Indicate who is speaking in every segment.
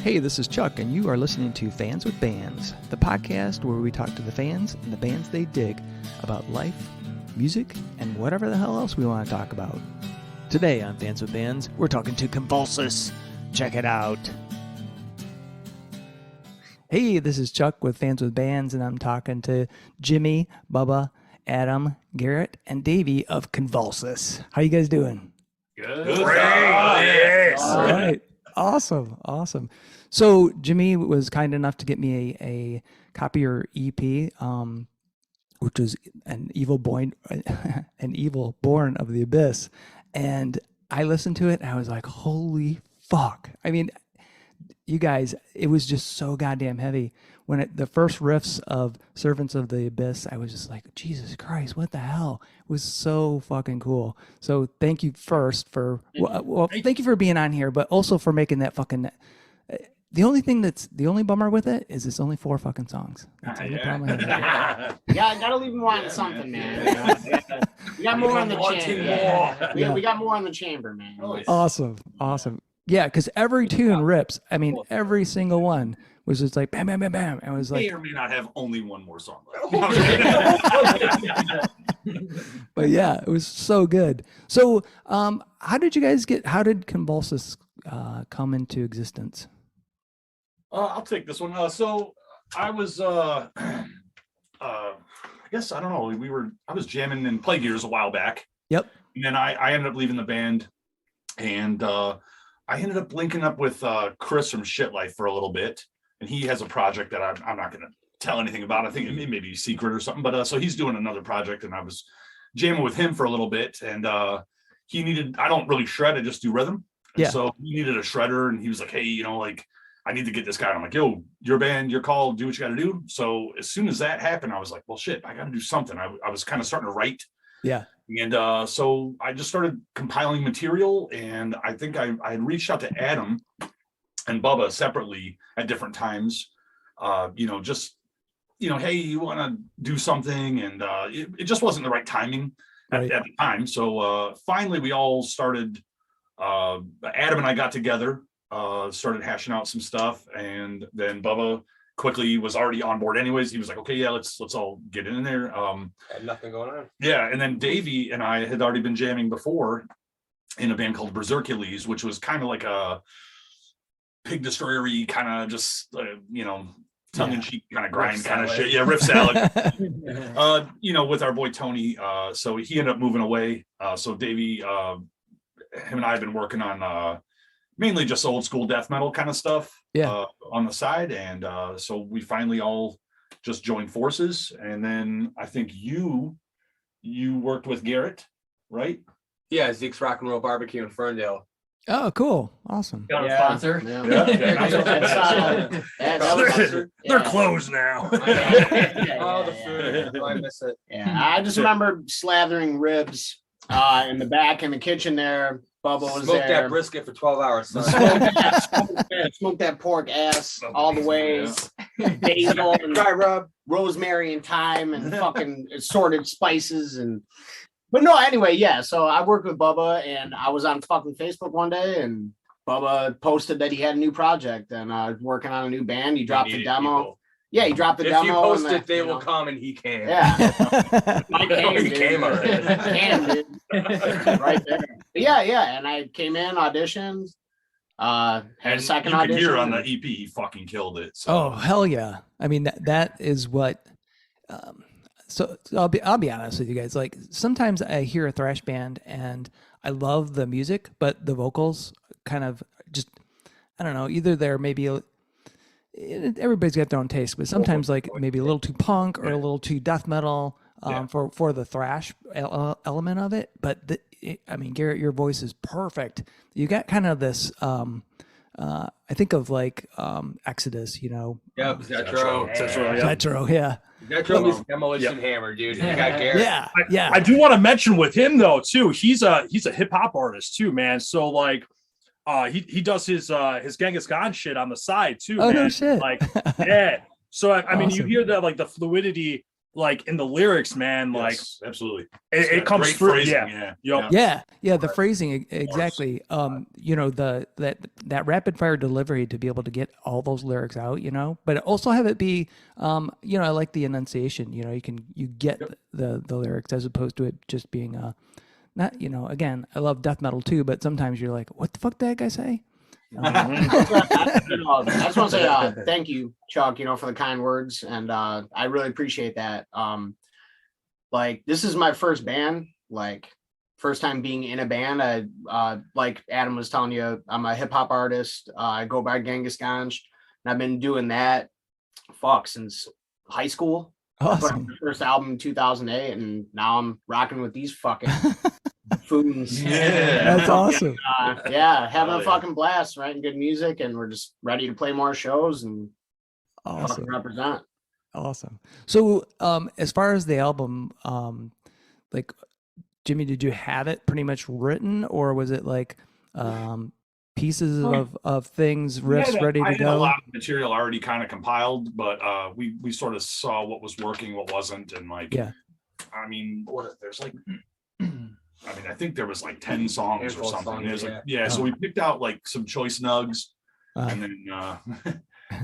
Speaker 1: Hey, this is Chuck, and you are listening to Fans with Bands, the podcast where we talk to the fans and the bands they dig about life, music, and whatever the hell else we want to talk about. Today on Fans with Bands, we're talking to Convulsis. Check it out. Hey, this is Chuck with Fans with Bands, and I'm talking to Jimmy, Bubba, Adam, Garret, and Davy of Convulsis. How you guys doing?
Speaker 2: Good.
Speaker 3: Great. Yes.
Speaker 1: All right. Awesome. So Jimmy was kind enough to get me a copy of your EP, which was an evil born of the abyss, and I listened to it and I was like, holy fuck. I mean, you guys, it was just so goddamn heavy. When the first riffs of Servants of the Abyss, I was just like, Jesus Christ, what the hell? It was so fucking cool. So thank you first for, thank you for being on here, but also for making that fucking, the only bummer with it is it's only 4 fucking songs. That's the only problem I have.
Speaker 2: Yeah, gotta leave them wanting something, man. We got more on the chamber. Yeah. We got more on the chamber, man.
Speaker 1: Awesome. Yeah, because every tune rips. I mean, every single one was just like bam, bam, bam, bam. And it was like,
Speaker 3: May or may not have only one more song left.
Speaker 1: But yeah, it was so good. So, how did Convulsis come into existence?
Speaker 3: I'll take this one. So I was, I guess, I don't know. I was jamming in Play Gears a while back. Yep. And then I ended up leaving the band, and I ended up linking up with Chris from Shit Life for a little bit. And he has a project that I'm not going to tell anything about. I think it may be secret or something, but so he's doing another project, and I was jamming with him for a little bit, and he needed, I don't really shred, I just do rhythm. And so he needed a shredder, and he was like, hey, I need to get this guy. And I'm like, yo, your band, your call, do what you got to do. So as soon as that happened, I was like, well, shit, I got to do something. I was kind of starting to write. Yeah. And so I just started compiling material, and I think I had reached out to Adam and Bubba separately at different times, hey, you want to do something? And it just wasn't the right timing at the time. So finally we all started, Adam and I got together, started hashing out some stuff. And then Bubba quickly was already on board anyways. He was like, okay, yeah, let's all get in there.
Speaker 4: Had nothing going on.
Speaker 3: Yeah. And then Davy and I had already been jamming before in a band called Berserkules, which was kind of like a Pig Destroyer-y kind of just, tongue-in-cheek kind of grind kind of shit. Yeah, riff salad. With our boy Tony. So he ended up moving away. So Davey, him and I have been working on mainly just old school death metal kind of stuff on the side. And so we finally all just joined forces. And then I think you worked with Garret, right?
Speaker 4: Yeah, Zeke's Rock and Roll Barbecue in Ferndale.
Speaker 1: Oh, cool. Awesome.
Speaker 2: Got a sponsor.
Speaker 3: They're closed now.
Speaker 4: The food. I miss it.
Speaker 2: Yeah, I just remember slathering ribs in the back in the kitchen there. Bubba was
Speaker 4: Smoked
Speaker 2: there.
Speaker 4: that brisket for 12 hours. Son.
Speaker 2: Smoked that pork ass all the way. Basil and dry rub, rosemary and thyme and fucking assorted spices But no, anyway, yeah. So I worked with Bubba, and I was on fucking Facebook one day, and Bubba posted that he had a new project, and I was working on a new band. He dropped the demo.
Speaker 4: People.
Speaker 2: Yeah, he dropped the demo.
Speaker 4: If you post it, they will come, and he came.
Speaker 2: Yeah,
Speaker 4: He came already.
Speaker 2: Came, dude. Right there. But yeah, and I came in, auditioned, had a second audition.
Speaker 3: You can hear on the EP, he fucking killed it. So.
Speaker 1: Oh hell yeah! I mean that is what. So I'll be honest with you guys. Like sometimes I hear a thrash band and I love the music, but the vocals kind of just, I don't know, either they're maybe, everybody's got their own taste, but sometimes like maybe a little too punk or a little too death metal for the thrash element of it. But Garret, your voice is perfect. You got kind of this, I think of like Exodus,
Speaker 4: Yep, Zetro.
Speaker 1: Zetro, yeah.
Speaker 4: Zetro is Demolition Hammer, dude. You got Garret.
Speaker 1: Yeah.
Speaker 5: I do want to mention with him though too. He's a hip hop artist too, man. So like, he does his Genghis Khan shit on the side too.
Speaker 1: Oh
Speaker 5: man.
Speaker 1: no shit.
Speaker 5: Like yeah. So I mean,
Speaker 1: Awesome.
Speaker 5: you hear that like the fluidity like in the lyrics, man, like
Speaker 3: Yes, absolutely.
Speaker 5: it comes
Speaker 3: Great
Speaker 5: through.
Speaker 3: phrasing,
Speaker 1: Yeah, the phrasing exactly. You know, that rapid fire delivery to be able to get all those lyrics out, you know, but also have it be, you know, I like the enunciation. You know, you get the lyrics as opposed to it just being not, you know. Again, I love death metal too, but sometimes you're like, what the fuck did that guy say?
Speaker 2: I just want to say thank you, Chuck, you know, for the kind words, and I really appreciate that. Like, this is my first band, like first time being in a band. I like Adam was telling you, I'm a hip hop artist. I go by Genghis Ganj, and I've been doing that since high school. I put out my first album in 2008, and now I'm rocking with these fucking foons.
Speaker 3: Yeah,
Speaker 1: that's awesome.
Speaker 2: Having a fucking blast, writing good music, and we're just ready to play more shows and
Speaker 1: awesome
Speaker 2: represent.
Speaker 1: Awesome. So as far as the album, like, Jimmy, did you have it pretty much written, or was it like pieces of things, riffs ready to
Speaker 3: I had
Speaker 1: go?
Speaker 3: a lot of material already kind of compiled, but we sort of saw what was working, what wasn't, and like, I mean, there's like, I mean, I think there was like 10 songs or something. There's like, so we picked out like some choice nugs, and then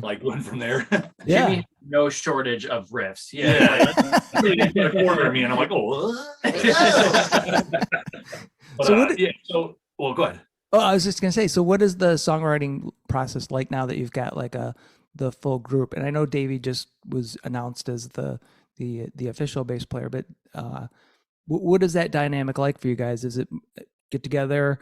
Speaker 3: like went from there.
Speaker 6: Jimmy, no shortage of riffs.
Speaker 3: They cornered me, and I'm like, oh. But, well, go ahead.
Speaker 1: Oh, I was just gonna say. So, what is the songwriting process like now that you've got like the full group? And I know Davy just was announced as the official bass player, but what is that dynamic like for you guys? Is it get together,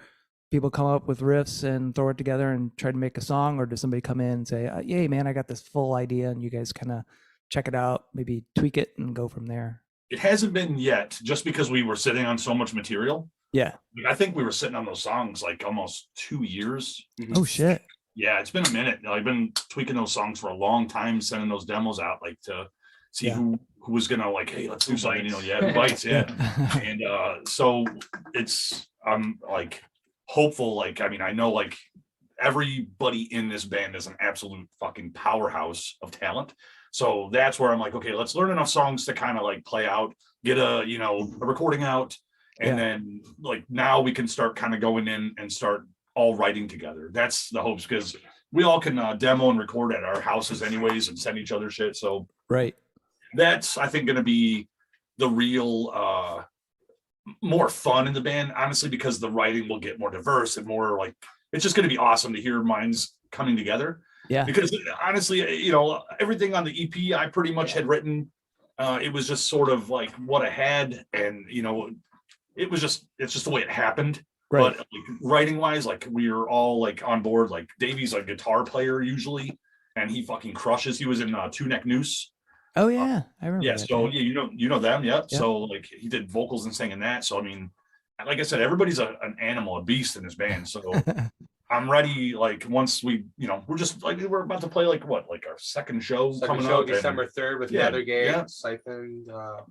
Speaker 1: people come up with riffs and throw it together and try to make a song, or does somebody come in and say, "Yay, man, I got this full idea," and you guys kind of check it out, maybe tweak it, and go from there?
Speaker 3: It hasn't been yet, just because we were sitting on so much material.
Speaker 1: Yeah,
Speaker 3: I think we were sitting on those songs like almost 2 years.
Speaker 1: Oh shit.
Speaker 3: Yeah, it's been a minute. I've been tweaking those songs for a long time, sending those demos out, like to see who was gonna like, hey, let's do something. You know, who bites, and so I'm like hopeful. Like, I mean, I know like everybody in this band is an absolute fucking powerhouse of talent. So that's where I'm like, okay, let's learn enough songs to kind of like play out, get a recording out. And then like now we can start kind of going in and start all writing together. That's the hopes, because we all can demo and record at our houses anyways and send each other shit. So that's, I think, going to be the real more fun in the band, honestly, because the writing will get more diverse and more like, it's just going to be awesome to hear minds coming together. Yeah. Because honestly, you know, everything on the EP I pretty much had written. It was just sort of like what I had, and you know, it's just the way it happened. Right. But like, writing wise, like we were all like on board. Like Davy's a guitar player usually, and he fucking crushes. He was in Two Neck Noose.
Speaker 1: Oh yeah, I remember.
Speaker 3: Yeah, so you know them, yeah. So like he did vocals and sang in that. So I mean, like I said, everybody's an animal, a beast in this band. So I'm ready. Like once we, you know, we're about to play like our second show coming up
Speaker 4: December 3rd with the other game. Yeah.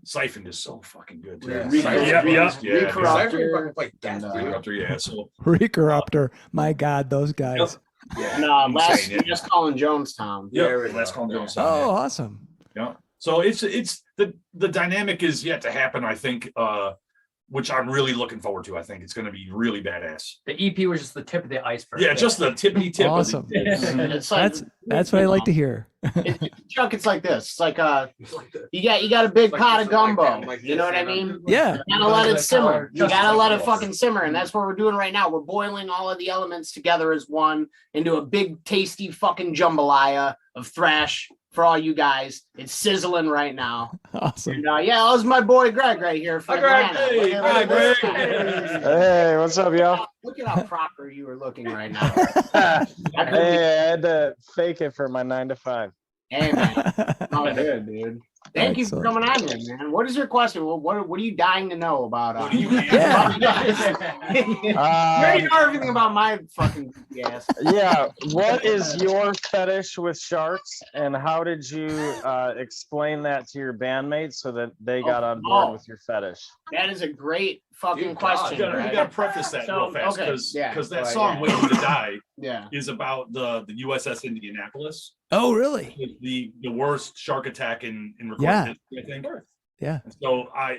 Speaker 3: Siphoned is so fucking good too.
Speaker 2: Recorruptor,
Speaker 3: So
Speaker 1: Recorruptor, my God, those guys.
Speaker 2: Yeah. Last Calling Jonestown.
Speaker 3: Last Calling Jonestown.
Speaker 1: Oh, awesome.
Speaker 3: Yeah. So it's the dynamic is yet to happen, I think. Which I'm really looking forward to. I think it's going to be really badass.
Speaker 6: The EP was just the tip of the iceberg.
Speaker 3: Yeah, just the tippity tip.
Speaker 1: Awesome. It's like, that's what I like to hear.
Speaker 2: Chuck, it's like this. It's like you got a big pot of gumbo. You know what I mean?
Speaker 1: Yeah.
Speaker 2: You gotta let it simmer. You gotta let it fucking simmer, and that's what we're doing right now. We're boiling all of the elements together as one into a big, tasty fucking jambalaya of thrash. For all you guys, it's sizzling right now.
Speaker 1: Awesome.
Speaker 2: And, that was my boy Greg right here. From
Speaker 3: Greg. Hey, Greg.
Speaker 7: Hey, what's up, y'all?
Speaker 2: Look at how proper you are looking right now.
Speaker 7: I had to fake it for my 9 to 5.
Speaker 2: Hey, man. Oh, good, dude. Thank you for coming on here, man. What is your question? What are you dying to know about? You already know everything about my fucking gas.
Speaker 7: Yeah. What is your fetish with sharks, and how did you explain that to your bandmates so that they got on board with your fetish?
Speaker 2: That is a great fucking question.
Speaker 3: We gotta preface that real fast, because that song "Waiting to Die" is about the USS Indianapolis.
Speaker 1: Oh, really?
Speaker 3: The worst shark attack in recorded history, I think.
Speaker 1: Yeah.
Speaker 3: So I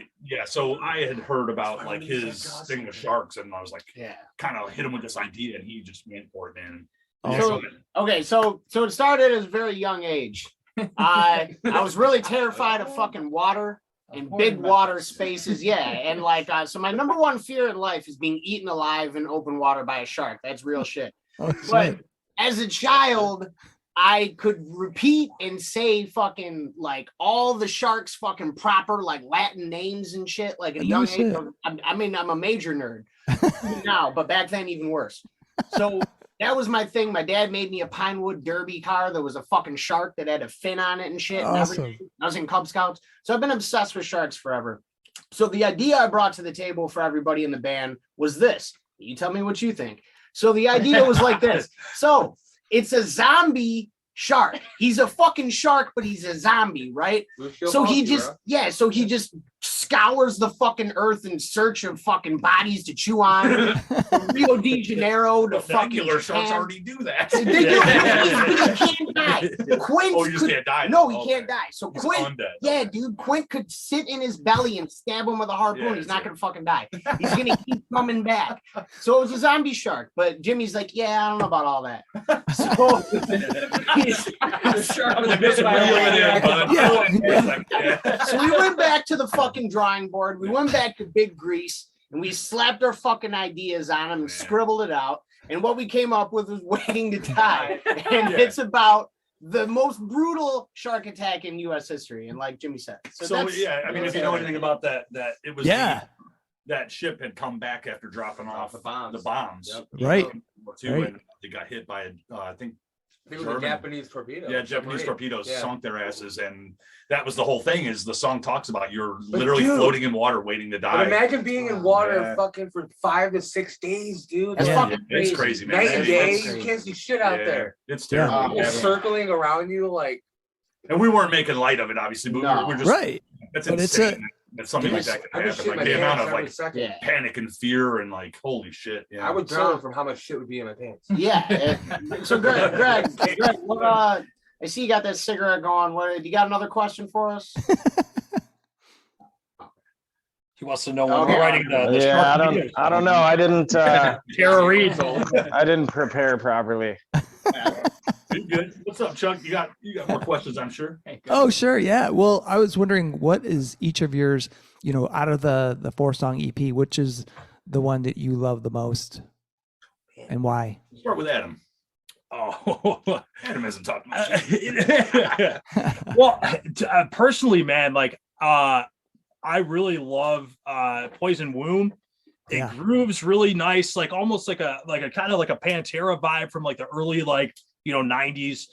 Speaker 3: had heard about like his thing with sharks, and I was like, kind of hit him with this idea, and he just went for it, man.
Speaker 2: So it started at a very young age. I was really terrified of fucking water and big water spaces. Yeah. And like, so my number one fear in life is being eaten alive in open water by a shark. That's real shit. But as a child, I could repeat and say fucking like all the sharks fucking proper like Latin names and shit like at a young age. I mean, I'm a major nerd now, but back then even worse. So that was my thing. My dad made me a Pinewood Derby car. There was a fucking shark that had a fin on it and shit.
Speaker 1: Awesome.
Speaker 2: And I was in Cub Scouts. So I've been obsessed with sharks forever. So the idea I brought to the table for everybody in the band was this. You tell me what you think. So the idea was like this. So it's a zombie shark. He's a fucking shark, but he's a zombie, right? So he just scours the fucking earth in search of fucking bodies to chew on. From Rio de Janeiro to fucking
Speaker 3: sharks already do that.
Speaker 2: They do. He can't die. Quint
Speaker 3: you just can't die.
Speaker 2: No, he can't die. So Quint, dude, Quint could sit in his belly and stab him with a harpoon. He's not gonna fucking die. He's gonna keep coming back. So it was a zombie shark, but Jimmy's like, yeah, I don't know about all that. So so we went back to the fucking drawing board. We went back to Big Grease and we slapped our fucking ideas on them and scribbled it out. And what we came up with was Waiting to Die. And it's about the most brutal shark attack in U.S. history. And like Jimmy said.
Speaker 3: So I mean, if you know anything about that it was that ship had come back after dropping off the bombs.
Speaker 4: Yep.
Speaker 1: Right.
Speaker 3: And they got hit by I think
Speaker 4: it was a Japanese torpedo.
Speaker 3: Yeah, Japanese torpedoes sunk their asses, and that was the whole thing. Is the song talks about you're literally floating in water, waiting to die.
Speaker 4: But imagine being in water fucking for 5 to 6 days, dude.
Speaker 2: That's fucking crazy.
Speaker 3: It's crazy, man.
Speaker 4: Night and day, you can't see shit out there.
Speaker 3: It's terrible.
Speaker 4: People circling around you like.
Speaker 3: And we weren't making light of it, obviously, but we're just That's insane. That something like that can happen. Like the amount of like panic and fear and like holy shit.
Speaker 4: I would drown from how much shit would be in my pants.
Speaker 2: Yeah. So Greg, what, I see you got that cigarette going. What you got another question for us?
Speaker 5: He wants to know when we're writing the
Speaker 7: I don't know. I didn't
Speaker 5: Tara Reid.
Speaker 7: I didn't prepare properly.
Speaker 3: Good. What's up, Chuck? You got more questions, I'm sure.
Speaker 1: Oh, sure. Yeah. Well, I was wondering, what is each of yours, out of the 4-song EP, which is the one that you love the most and why?
Speaker 3: Let's start with Adam. Oh, Adam hasn't talked much.
Speaker 5: Well, personally, man, like, I really love Poison Womb. It grooves really nice, like almost like a kind of like a Pantera vibe from like the early 90s.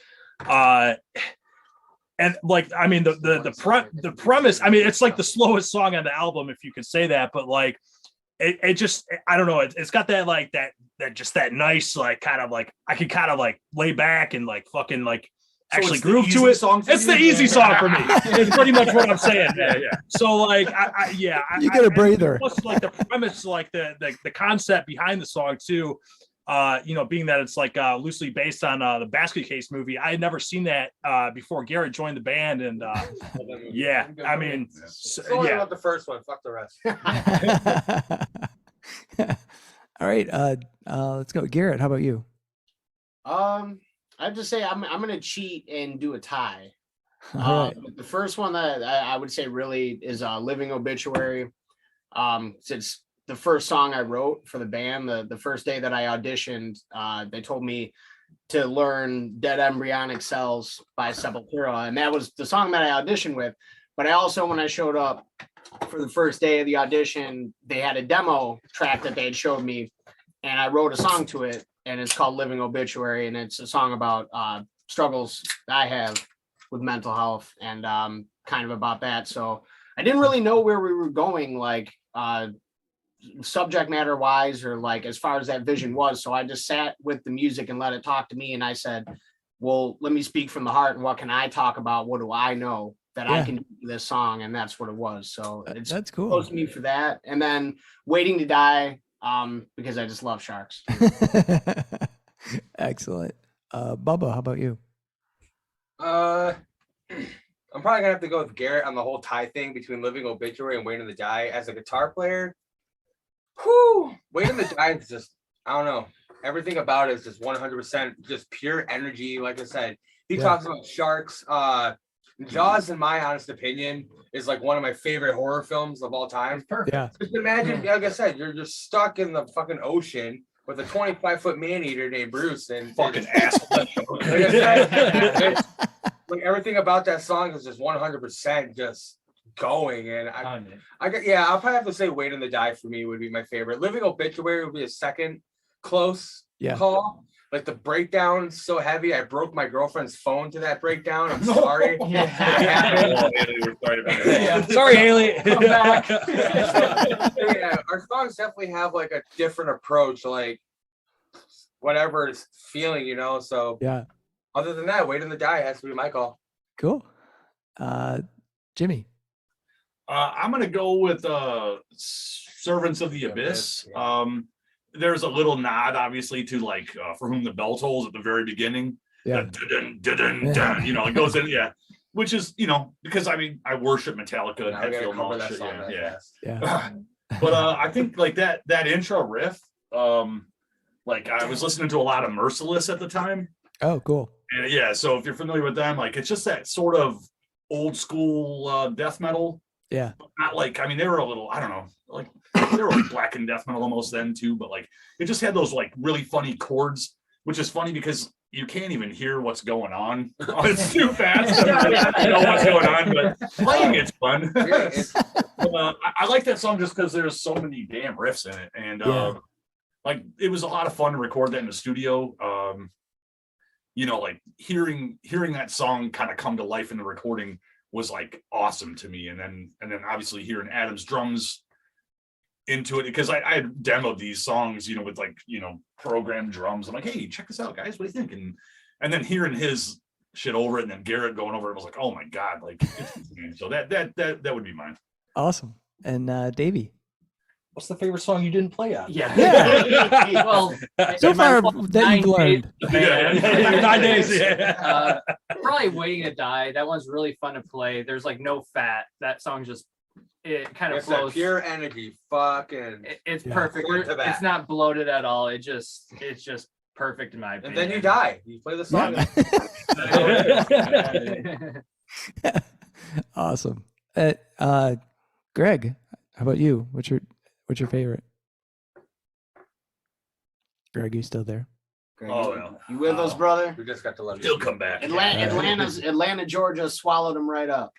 Speaker 5: And like, I mean, the premise, I mean, it's like the slowest song on the album, if you could say that, but like it just, I don't know, it's got that just that nice, like kind of like I can kind of like lay back and like fucking like actually groove to it. It's the easy song for me. It's pretty much what I'm saying. Yeah. So like,
Speaker 1: you get a breather.
Speaker 5: Plus, like the premise, like the concept behind the song too. Being that it's like loosely based on the Basket Case movie. I had never seen that before Garret joined the band, and I mean,
Speaker 4: it's only about the first one. Fuck the rest.
Speaker 1: All right, let's go, Garret. How about you?
Speaker 2: I have to say I'm gonna cheat and do a tie.
Speaker 1: Right.
Speaker 2: The first one that I would say really is Living Obituary. It's the first song I wrote for the band. The first day that I auditioned, they told me to learn Dead Embryonic Cells by Sepultura, and that was the song that I auditioned with. But I also, when I showed up for the first day of the audition, they had a demo track that they had showed me, and I wrote a song to it, and it's called Living Obituary, and it's a song about struggles I have with mental health and kind of about that. So I didn't really know where we were going, like subject matter wise, or like as far as that vision was. So I just sat with the music and let it talk to me. And I said, well, let me speak from the heart. And what can I talk about? What do I know that I can do this song? And that's what it was. So
Speaker 1: that's cool.
Speaker 2: Close to me for that. And then Waiting to Die, because I just love sharks.
Speaker 1: Excellent. Bubba, how about you?
Speaker 4: I I'm probably gonna have to go with Garret on the whole tie thing between Living Obituary and Waiting to Die. As a guitar player, Waiting to Die is just, I don't know. Everything about it is just 100% just pure energy. Like I said, he talks about sharks. Jaws, in my honest opinion, is like one of my favorite horror films of all time.
Speaker 6: It's perfect.
Speaker 1: Yeah.
Speaker 4: Just imagine, like I said, you're just stuck in the fucking ocean with a 25-foot man-eater named Bruce and
Speaker 3: Fucking asshole.
Speaker 4: like I said, like everything about that song is just 100% just going. And I'll probably have to say Waiting to Die for me would be my favorite. Living Obituary would be a second close call. Like the breakdown so heavy, I broke my girlfriend's phone to that breakdown. I'm sorry.
Speaker 5: Sorry, Haley.
Speaker 6: Come back.
Speaker 4: Yeah, our songs definitely have like a different approach, like whatever is feeling, So
Speaker 1: Yeah.
Speaker 4: other than that, Waiting to Die has to be my call.
Speaker 1: Cool. Jimmy.
Speaker 3: I'm gonna go with Servants of the Abyss. There's a little nod, obviously, to like For Whom the Bell Tolls at the very beginning.
Speaker 1: Yeah.
Speaker 3: It goes in, which is, because I mean, I worship Metallica and Hetfield and all that shit.
Speaker 1: Yeah.
Speaker 3: But I think like that intro riff, like I was listening to a lot of Merciless at the time.
Speaker 1: Oh, cool.
Speaker 3: And so if you're familiar with them, like it's just that sort of old school death metal.
Speaker 1: Yeah.
Speaker 3: But not like, I mean, they were a little, I don't know, like they were like black and death metal almost then too, but like it just had those like really funny chords, which is funny because you can't even hear what's going on. It's too fast. You know what's going on, but playing it's fun. I like that song just because there's so many damn riffs in it, and like it was a lot of fun to record that in the studio. Like hearing that song kind of come to life in the recording was like awesome to me, and then obviously hearing Adam's drums into it, because I had demoed these songs, with like programmed drums. I'm like, hey, check this out, guys, what do you think? And then hearing his shit over it, and then Garret going over it, I was like, oh my god, like so that would be mine.
Speaker 1: Awesome. And Davy.
Speaker 5: What's the favorite song you didn't play on?
Speaker 6: Well,
Speaker 1: so far that you've learned.
Speaker 5: 9 days.
Speaker 6: Probably Waiting to Die. That one's really fun to play. There's like no fat. That song just kind of flows.
Speaker 4: Pure energy. Fucking.
Speaker 6: It's perfect. It's not bloated at all. It's just perfect in my opinion.
Speaker 4: And then you die. You play the song.
Speaker 1: Yeah. Awesome. Greg, how about you? What's your favorite? Greg, you still there?
Speaker 3: No.
Speaker 2: You with us, brother?
Speaker 4: We just got to let
Speaker 3: He'll come back.
Speaker 2: Atlanta, Georgia swallowed him right up.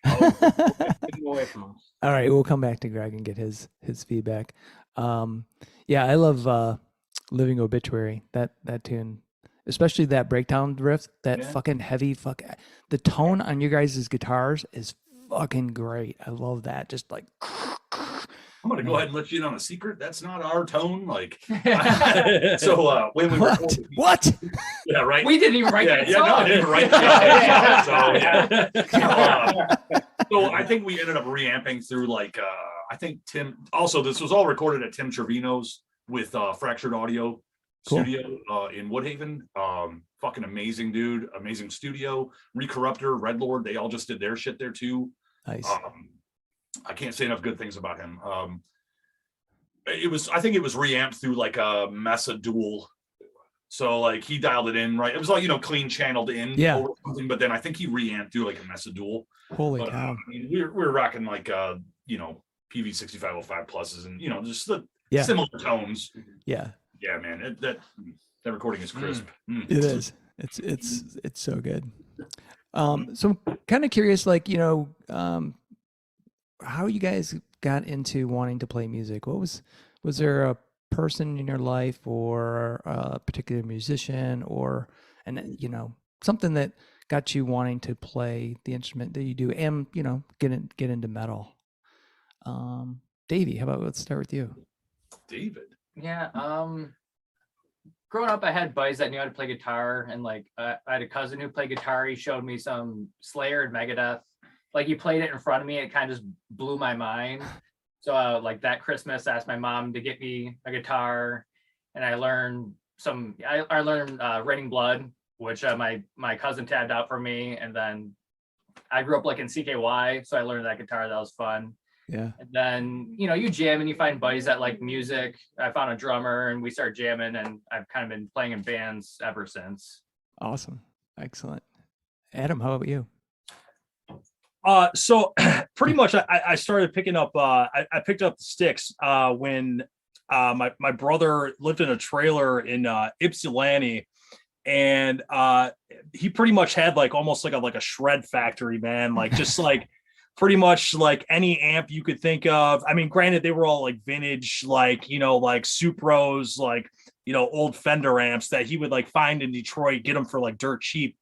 Speaker 2: Away from us.
Speaker 1: All right, we'll come back to Greg and get his feedback. I love Living Obituary. That tune, especially that breakdown riff, that fucking heavy the tone on you guys' guitars is fucking great. I love that. Just like
Speaker 3: I'm gonna go ahead and let you in on a secret. That's not our tone. Like, so when we
Speaker 1: what?
Speaker 3: Yeah, right.
Speaker 6: We didn't even write that song.
Speaker 3: No, I didn't write that. So I think we ended up reamping through like I think Tim. Also, this was all recorded at Tim Trevino's with Fractured Audio Studio in Woodhaven. Fucking amazing dude, amazing studio. Recorruptor, Red Lord, they all just did their shit there too.
Speaker 1: Nice.
Speaker 3: I can't say enough good things about him. I think it was reamped through like a Mesa Dual. So like he dialed it in, right? It was like, clean channeled in or something, but then I think he reamped through like a Mesa Dual.
Speaker 1: Holy cow.
Speaker 3: I mean, we're rocking like PV 6505 pluses and just the similar tones.
Speaker 1: Yeah.
Speaker 3: Yeah, man. That recording is crisp.
Speaker 1: It is. It's so good. So I'm kind of curious, like, how you guys got into wanting to play music. Was there a person in your life or a particular musician or something that got you wanting to play the instrument that you do and get into metal? Davey, how about let's start with you?
Speaker 3: David.
Speaker 6: Yeah. Growing up, I had buddies that knew how to play guitar, and like I had a cousin who played guitar. He showed me some Slayer and Megadeth. Like he played it in front of me. It kind of just blew my mind. So like that Christmas, I asked my mom to get me a guitar, and I learned Raining Blood, which my cousin tabbed out for me, and then I grew up like in CKY, so I learned that guitar. That was fun.
Speaker 1: Yeah.
Speaker 6: And then, you know, you jam and you find buddies that like music. I found a drummer and we started jamming, and I've kind of been playing in bands ever since.
Speaker 1: Awesome. Excellent. Adam, how about you?
Speaker 5: So pretty much I started picking up, I picked up the sticks when my brother lived in a trailer in Ypsilanti, and he pretty much had like almost like a shred factory, man. Like just like pretty much like any amp you could think of. I mean, granted, they were all like vintage, like, you know, like Supros, like, you know, old Fender amps that he would like find in Detroit, get them for like dirt cheap.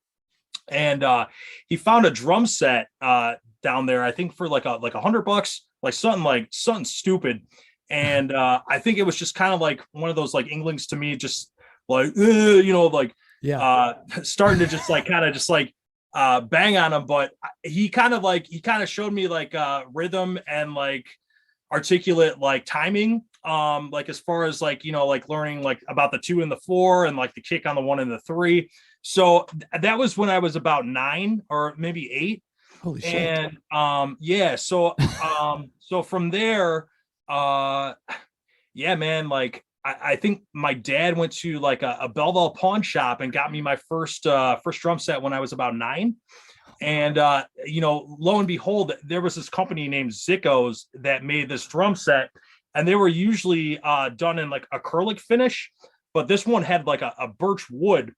Speaker 5: And he found a drum set down there, I think for like $100, like something stupid. And I think it was just kind of like one of those like Inklings to me, just like, you know, like starting to just like kind of just like bang on him. But he kind of showed me like rhythm and like articulate like timing, like as far as like, you know, like learning like about the 2 and the 4 and like the kick on the 1 and the 3. So that was when I was about 9 or maybe 8.
Speaker 1: Holy shit.
Speaker 5: And yeah, so so from there, yeah, man, like I think my dad went to like a Belleville pawn shop and got me my first drum set when I was about 9. And you know, lo and behold, there was this company named Zico's that made this drum set, and they were usually done in like acrylic finish, but this one had like a birch wood,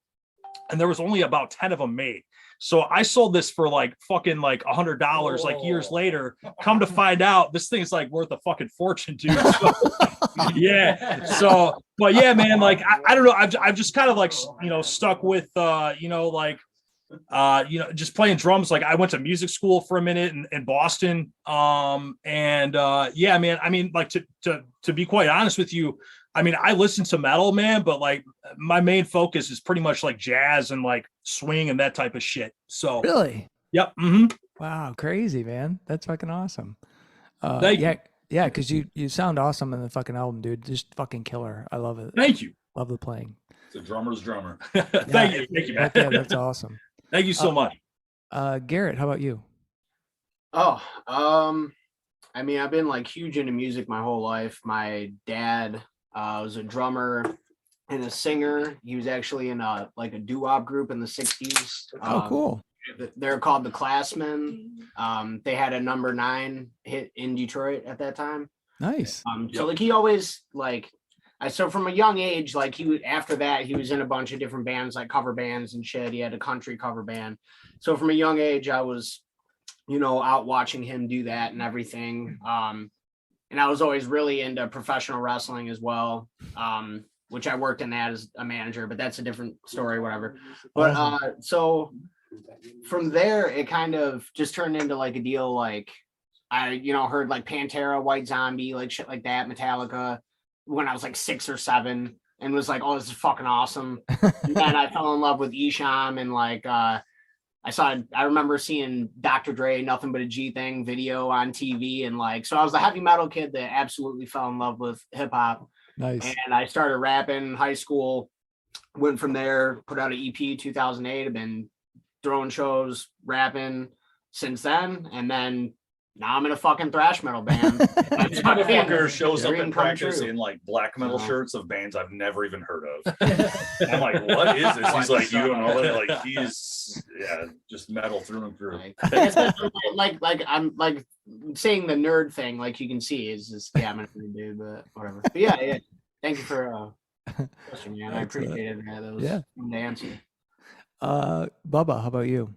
Speaker 5: and there was only about 10 of them made. So I sold this for like fucking like $100 like years later. Come to find out, this thing's like worth a fucking fortune, dude. So, yeah. So, but yeah, man, like I don't know. I've just kind of like, you know, stuck with you know, like you know, just playing drums. Like I went to music school for a minute in Boston. And yeah, man, I mean, like to be quite honest with you, I mean, I listen to metal, man, but like my main focus is pretty much like jazz and like swing and that type of shit. So
Speaker 1: Really?
Speaker 5: Yep. Mm-hmm.
Speaker 1: Wow, crazy, man. That's fucking awesome.
Speaker 5: Thank you.
Speaker 1: Yeah, because you sound awesome in the fucking album, dude. Just fucking killer. I love it.
Speaker 5: Thank you.
Speaker 1: Love the playing.
Speaker 3: It's a drummer's drummer.
Speaker 5: Thank you, man.
Speaker 1: Yeah, that's awesome.
Speaker 5: Thank you so much.
Speaker 1: Garrett, how about you?
Speaker 2: Oh, I mean, I've been like huge into music my whole life. My dad was a drummer and a singer. He was actually in a doo-wop group in the 60s.
Speaker 1: Oh, cool.
Speaker 2: They're called the Classmen. They had a number 9 hit in Detroit at that time.
Speaker 1: Nice.
Speaker 2: So like he always like, so from a young age, like after that, he was in a bunch of different bands, like cover bands and shit. He had a country cover band. So from a young age, I was, you know, out watching him do that and everything. And I was always really into professional wrestling as well, which I worked in that as a manager, but that's a different story, whatever. But so from there, it kind of just turned into like a deal. Like I, you know, heard like Pantera, White Zombie, like shit like that, Metallica, when I was like 6 or 7, and was like, oh, this is fucking awesome. And then I fell in love with Esham, and like I remember seeing Dr. Dre, Nothing But a G Thing video on TV, and like, so I was a heavy metal kid that absolutely fell in love with hip hop.
Speaker 1: Nice.
Speaker 2: And I started rapping in high school, went from there, put out an EP 2008. I've been throwing shows, rapping since then, and then now I'm in a fucking thrash metal band.
Speaker 3: This motherfucker shows up in practice
Speaker 2: true.
Speaker 3: in like black metal shirts of bands I've never even heard of. I'm like, what is this? He's like, you don't know it. Like he's just metal through and through.
Speaker 2: Like I'm like saying the nerd thing, like you can see is just I'm a nerd dude, but whatever. But yeah. Thank you for question, man. I appreciate it. That was fun to answer.
Speaker 1: Bubba, how about you?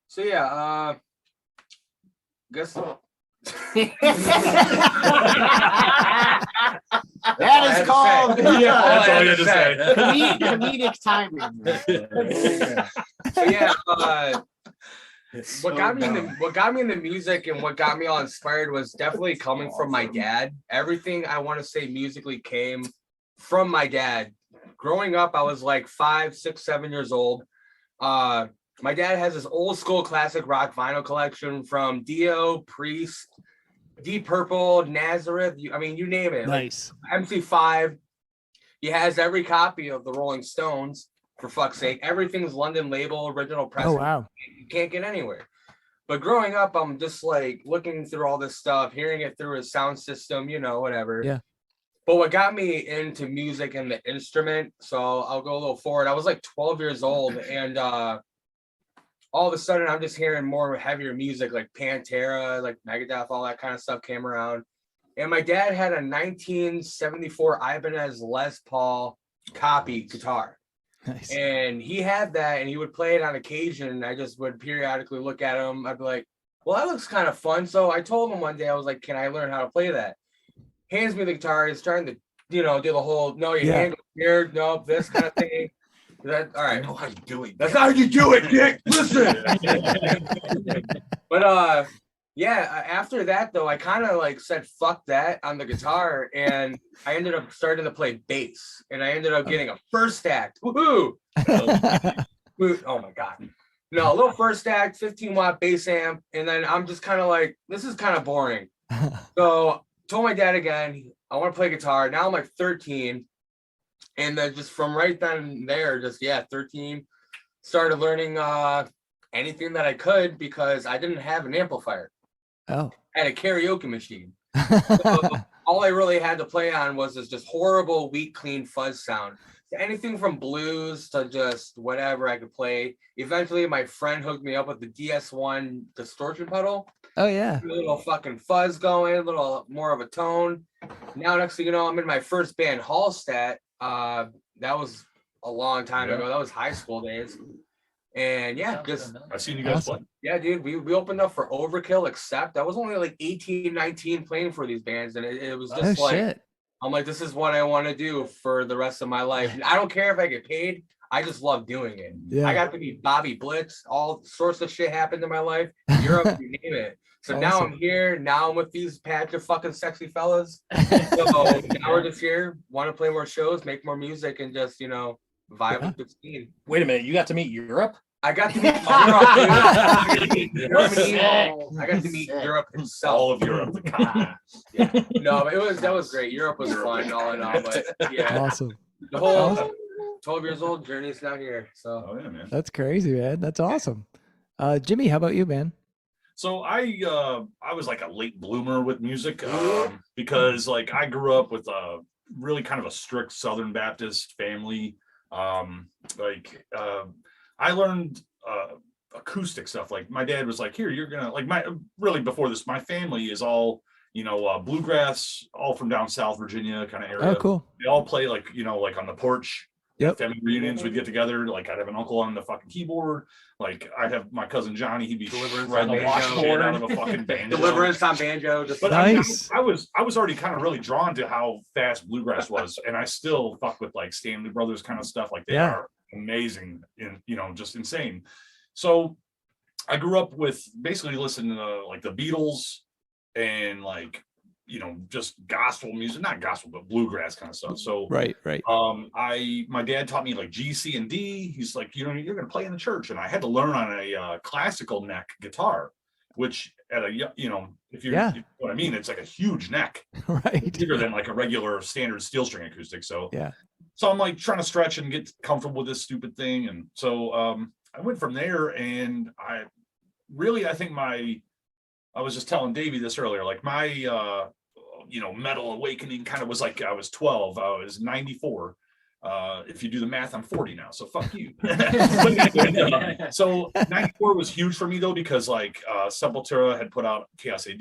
Speaker 4: So yeah, guess
Speaker 2: that is called comedic timing.
Speaker 4: So yeah, what got me in the music and what got me all inspired was definitely coming from my dad. Everything I want to say musically came from my dad. Growing up, I was like 5, 6, 7 years old. My dad has this old school classic rock vinyl collection from Dio, Priest, Deep Purple, Nazareth. I mean, you name it.
Speaker 1: Nice.
Speaker 4: Like MC5. He has every copy of the Rolling Stones, for fuck's sake. Everything's London label, original press.
Speaker 1: Oh, wow.
Speaker 4: You can't get anywhere. But growing up, I'm just like looking through all this stuff, hearing it through a sound system, you know, whatever.
Speaker 1: Yeah.
Speaker 4: But what got me into music and the instrument, so I'll go a little forward. I was like 12 years old, and all of a sudden I'm just hearing more heavier music, like Pantera, like Megadeth, all that kind of stuff came around. And my dad had a 1974 Ibanez Les Paul copy guitar.
Speaker 1: Nice.
Speaker 4: And he had that, and he would play it on occasion. And I just would periodically look at him. I'd be like, well, that looks kind of fun. So I told him one day, I was like, can I learn how to play that? Hands me the guitar. He's starting to, do the whole, no, your hand goes here, no, this kind of thing. That, all right.
Speaker 3: I know how you do it.
Speaker 4: That's not how you do it, Nick. Listen. But after that though, I kind of like said fuck that on the guitar, and I ended up starting to play bass, and I ended up getting a first act. Woohoo! Oh my god. No, a little first act, 15-watt bass amp, and then I'm just kind of like, this is kind of boring. So told my dad again, I want to play guitar. Now I'm like 13. And then just from right then and there, 13, started learning anything that I could, because I didn't have an amplifier.
Speaker 1: Oh.
Speaker 4: I had a karaoke machine. So all I really had to play on was this just horrible, weak, clean fuzz sound. Anything from blues to just whatever I could play. Eventually, my friend hooked me up with the DS1 distortion pedal.
Speaker 1: Oh, yeah.
Speaker 4: A little fucking fuzz going, a little more of a tone. Now, next thing you know, I'm in my first band, Hallstatt. That was a long time ago. That was high school days. And
Speaker 3: I've seen you guys play.
Speaker 4: Yeah, dude, we opened up for Overkill, except I was only like 18, 19 playing for these bands, and it was just
Speaker 1: shit.
Speaker 4: I'm like, this is what I want to do for the rest of my life. I don't care if I get paid. I just love doing it.
Speaker 1: Yeah.
Speaker 4: I got to be Bobby Blitz. All sorts of shit happened in my life. Europe, you name it. So now I'm here. Now I'm with these patch of fucking sexy fellas. So now we're just here, want to play more shows, make more music, and just, vibe with the scene.
Speaker 5: Wait a minute, you got to meet Europe?
Speaker 4: I got to meet Europe. I got to meet Germany. I got to meet Europe itself.
Speaker 3: All of Europe.
Speaker 4: No, that was great. Europe was fun, all in all. But yeah,
Speaker 1: Awesome.
Speaker 4: The whole 12 years old journey is now here. So
Speaker 3: yeah, man.
Speaker 1: That's crazy, man. That's awesome. Jimmy, how about you, man?
Speaker 3: So I was like a late bloomer with music, because like I grew up with a really kind of a strict Southern Baptist family. I learned acoustic stuff. Like my dad was like, here, you're gonna before this, my family is all, bluegrass, all from down South Virginia kind of area.
Speaker 1: Oh, cool.
Speaker 3: They all play like on the porch.
Speaker 1: Yep.
Speaker 3: Family reunions, we'd get together. Like I'd have an uncle on the fucking keyboard. Like I'd have my cousin Johnny. He'd be shredding the washboard out of a fucking banjo.
Speaker 4: Deliverance on banjo.
Speaker 3: But
Speaker 1: nice.
Speaker 3: I was already kind of really drawn to how fast bluegrass was, and I still fuck with like Stanley Brothers kind of stuff. Like they are amazing, and just insane. So I grew up with basically listening to like the Beatles and like just gospel music, not gospel, but bluegrass kind of stuff. So
Speaker 1: right.
Speaker 3: My dad taught me like G, C, and D. He's like, you're gonna play in the church, and I had to learn on a classical neck guitar, which at a if you know what I mean, it's like a huge neck,
Speaker 1: right,
Speaker 3: bigger than like a regular standard steel string acoustic. So
Speaker 1: so
Speaker 3: I'm like trying to stretch and get comfortable with this stupid thing, and so I went from there, and I think I was just telling Davy this earlier, like my metal awakening kind of was like I was 12, I was 94. If you do the math, I'm 40 now, so fuck you. So 94 was huge for me though, because like Sepultura had put out Chaos AD,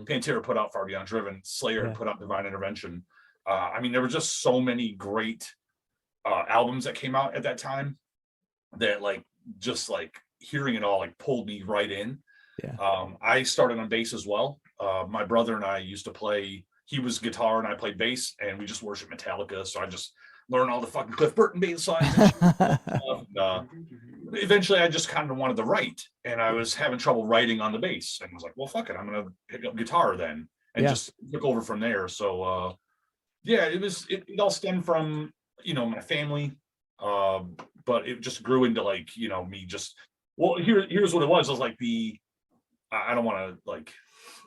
Speaker 3: Pantera put out Far Beyond Driven, Slayer had put out Divine Intervention. There were just so many great albums that came out at that time that like hearing it all like pulled me right in. I started on bass as well. My brother and I used to play. He was guitar and I played bass, and we just worshiped Metallica. So I just learned all the fucking Cliff Burton bass lines. Eventually, I just kind of wanted to write, and I was having trouble writing on the bass, and I was like, "Well, fuck it, I'm gonna pick up guitar then," and just took over from there. So, it all stemmed from my family, but it just grew into like me just. Well, here's what it was. I was like I don't want to like